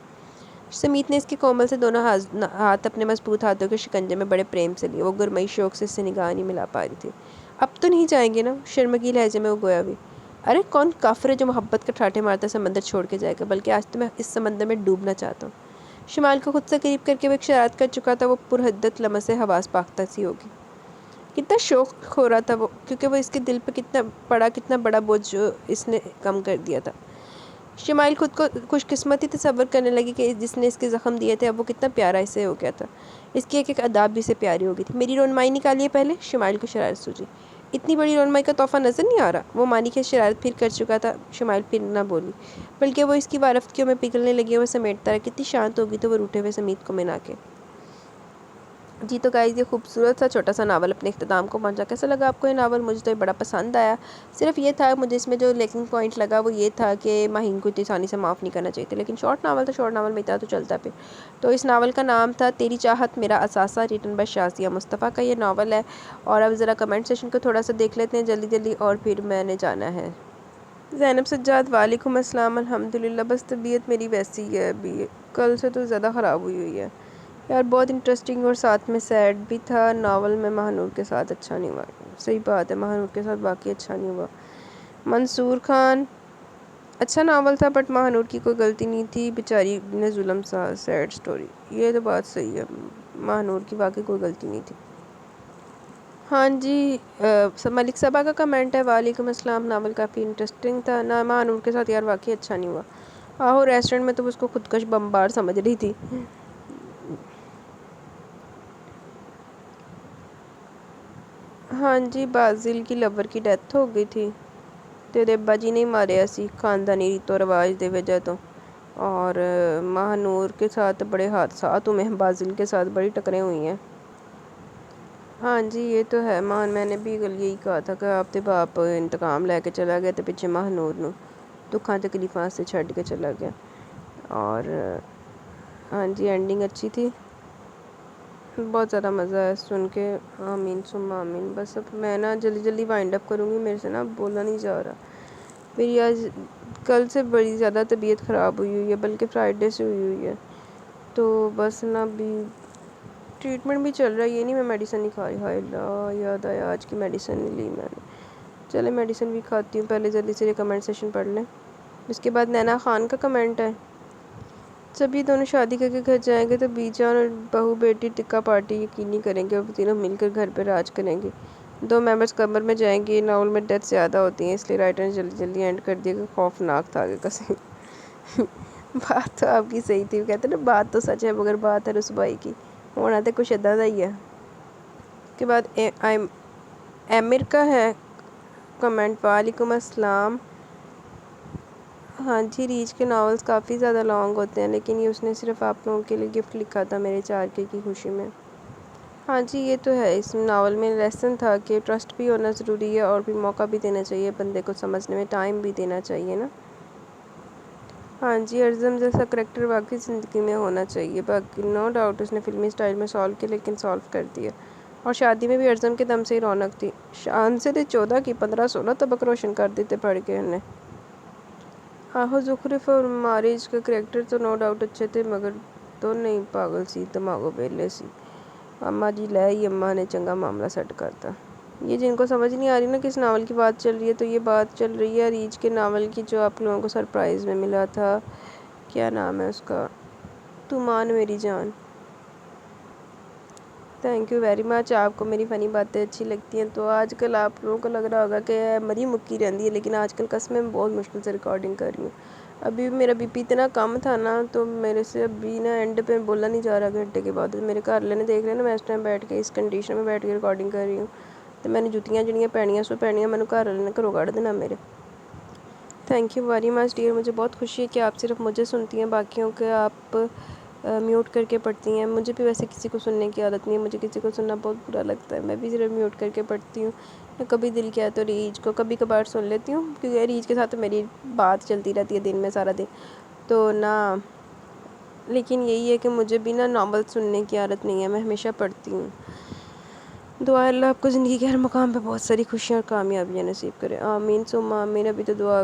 समीत ने इसके कोमल से दोनों हाथ अपने मजबूत हाथों के शिकंजे में बड़े प्रेम से लिए। वो गुरमई शौक से इससे निगाह नहीं मिला पा रही थी। अब तो नहीं जाएंगे ना? शर्मगी लहजे में वो गोया भी। अरे कौन काफिर है जो मोहब्बत के ठाठे मारता समंदर छोड़ के जाएगा? बल्कि आज तो मैं इस समंदर में डूबना चाहता हूँ। शमाइल को खुद से करीब करके वो एक शरारत कर चुका था। वो पुरहद्दत लमस से हवास पाख्ता सी होगी। कितना शौक हो रहा था वो, क्योंकि वो इसके दिल पे कितना बड़ा बोझ जो इसने कम कर दिया था। शमाइल खुद को खुशकिस्मती तसव्वुर करने लगी कि जिसने इसके ज़ख्म दिए थे अब वो कितना प्यारा इसे हो गया था। इसकी एक एक अदाब भी इसे प्यारी हो गई थी। मेरी रोनमाई निकालिए पहले। शमाइल को शरारत सूझी। इतनी बड़ी रोनमाई का तोहफ़ा नज़र नहीं आ रहा? वो मानी की शरारत फिर कर चुका था। शमाइल फिर ना बोली, बल्कि वो इसकी वारफ्तियों में पिघलने लगी। वो समेटता रहा। कितनी शांत होगी तो वो रूठे हुए समीत को मिला के। जी तो गाइस, ये खूबसूरत सा छोटा सा नावल अपने इख्तिताम को पहुंचा। कैसा लगा आपको ये नावल? मुझे तो ये बड़ा पसंद आया। सिर्फ ये था, मुझे इसमें जो लेकिन पॉइंट लगा वो ये था कि माहीन को इतनी आसानी से माफ़ नहीं करना चाहिए था। लेकिन शॉर्ट नावल था, शॉर्ट नावल में इतना तो चलता फिर। तो इस नावल का नाम था तेरी चाहत मेरा असासा, रिटन बाय शाज़िया मुस्तफ़ा का ये नावल है। और अब ज़रा कमेंट सेशन को थोड़ा सा देख लेते हैं जल्दी जल्दी, और फिर मैंने जाना है। ज़ैनब सज्जाद, वालेकुम अस्सलाम। अल्हम्दुलिल्लाह, बस तबीयत मेरी वैसी ही है अभी, कल से तो ज़्यादा ख़राब हुई है यार। बहुत इंटरेस्टिंग और साथ में सैड भी था। नावल में महानूर के साथ अच्छा नहीं हुआ। सही बात है, महानूर के साथ बाकी अच्छा नहीं हुआ। मंसूर खान, अच्छा नावल था बट महानूर की कोई गलती नहीं थी, बेचारी ने जुल्म सा, सैड स्टोरी। ये तो बात सही है, महानूर की वाकई कोई गलती नहीं थी। हाँ जी, मलिक सबा का कमेंट है, वालेकुम अस्सलाम, नावल काफ़ी इंटरेस्टिंग था ना। महानूर के साथ यार वाकई अच्छा नहीं हुआ। आहो, रेस्टोरेंट में तो उसको खुदकश बम्बार समझ रही थी। हाँ जी, बाजिल की लवर की डेथ हो गई थी। तेरे अब्बा जी ने मारे सी खानदानी रीतो रवाज दे वजह तो। और महानूर के साथ बड़े हादसात हुए हैं, बाजिल के साथ बड़ी टकरें हुई हैं। हाँ जी ये तो है मान, मैंने भी कल यही कहा था कि आप ते बाप इंतकाम लेके चला गया तो पिछे महानूर नू दुखा तकलीफा से छड़ के चला गया। और हाँ जी एंडिंग अच्छी थी, बहुत ज़्यादा मज़ा आया सुन के। आमीन सुम्मा आमीन। बस अब मैं ना जल्दी जल्दी वाइंड अप करूँगी, मेरे से ना बोला नहीं जा रहा। मेरी आज कल से बड़ी ज़्यादा तबीयत ख़राब हुई है, बल्कि फ्राइडे से हुई है। तो बस ना अभी ट्रीटमेंट भी चल रहा है, ये नहीं मैं मेडिसिन नहीं खा रही। हाय अल्लाह, याद आया आज की मेडिसिन नहीं ली मैंने। चले मेडिसिन भी खाती हूँ, पहले जल्दी से ये कमेंट सेशन पढ़ लें। उसके बाद नैना खान का कमेंट है, जब ये दोनों शादी करके घर जाएंगे तो बीजान और बहू बेटी टिक्का पार्टी यकीनी करेंगे और तीनों मिलकर घर पर राज करेंगे। 2 मेंबर्स कमर में जाएंगे। नावल में डेथ ज़्यादा होती हैं, इसलिए राइटर ने जल्दी जल्दी एंड कर दिया कि खौफनाक था आगे कसम। बात तो आपकी सही थी, कहते ना बात तो सच है मगर बात है रुसवाई की, होना तो कुछ इदा ही है। उसके बाद एमिर का है कमेंट, वालेकुम अस्सलाम। हाँ जी रीच के नावल्स काफ़ी ज़्यादा लॉन्ग होते हैं, लेकिन ये उसने सिर्फ आप लोगों के लिए गिफ्ट लिखा था मेरे 4K की खुशी में। हाँ जी ये तो है, इस नावल में लेसन था कि ट्रस्ट भी होना ज़रूरी है और भी मौका भी देना चाहिए बंदे को समझने में, टाइम भी देना चाहिए ना। हाँ जी अर्ज़म जैसा करेक्टर वाकई ज़िंदगी में होना चाहिए। बाकी नो डाउट उसने फिल्मी स्टाइल में सॉल्व किया, लेकिन सॉल्व कर दिया। और शादी में भी अर्ज़म के दम से ही रौनक थी। शान से तो 14 की 15-16 तबक रोशन कर देते पढ़ के उन्हें। आहो ज़ुखरुफ और मारिज का करेक्टर तो नो डाउट अच्छे थे, मगर तो नहीं पागल सी दिमागो बेले सी। अम्मा जी ले ही अम्मा ने चंगा मामला सेट करता। ये जिनको समझ नहीं आ रही ना किस नावल की बात चल रही है, तो ये बात चल रही है रीच के नावल की जो आप लोगों को सरप्राइज़ में मिला था। क्या नाम है उसका, तू मान मेरी जान। थैंक यू वेरी मच, आपको मेरी फ़नी बातें अच्छी लगती हैं। तो आजकल आप लोगों को लग रहा होगा कि मरी मुक्की रहती है, लेकिन आजकल कसम में बहुत मुश्किल से रिकॉर्डिंग कर रही हूँ। अभी मेरा बीपी इतना कम था ना, तो मेरे से अभी ना एंड पे बोला नहीं जा रहा घंटे के बाद। मेरे घर वाले ने देख लिया ना मैं इस टाइम बैठ के इस कंडीशन में बैठ के रिकॉर्डिंग कर रही हूँ, तो मैंने जुतियाँ जड़ियाँ पैनियाँ सो पैनियाँ मैंने घर वाले ने घरों कढ़ देना मेरे। Thank you very much dear, मुझे बहुत खुशी है कि आप सिर्फ मुझे सुनती हैं, बाकियों के आप म्यूट करके पढ़ती हैं। मुझे भी वैसे किसी को सुनने की आदत नहीं है, मुझे किसी को सुनना बहुत बुरा लगता है, मैं भी सिर्फ म्यूट करके पढ़ती हूँ। या कभी दिल किया तो रीच को कभी कभार सुन लेती हूँ, क्योंकि रीच के साथ तो मेरी बात चलती रहती है दिन में सारा दिन तो ना। लेकिन यही है कि मुझे भी ना नावल सुनने की आदत नहीं है, मैं हमेशा पढ़ती हूँ। दुआ अल्लाह आपको ज़िंदगी के हर मुकाम पे बहुत सारी खुशियाँ और कामयाबियाँ नसीब करे, आमीन सुम्मा आमीन। अभी तो दुआ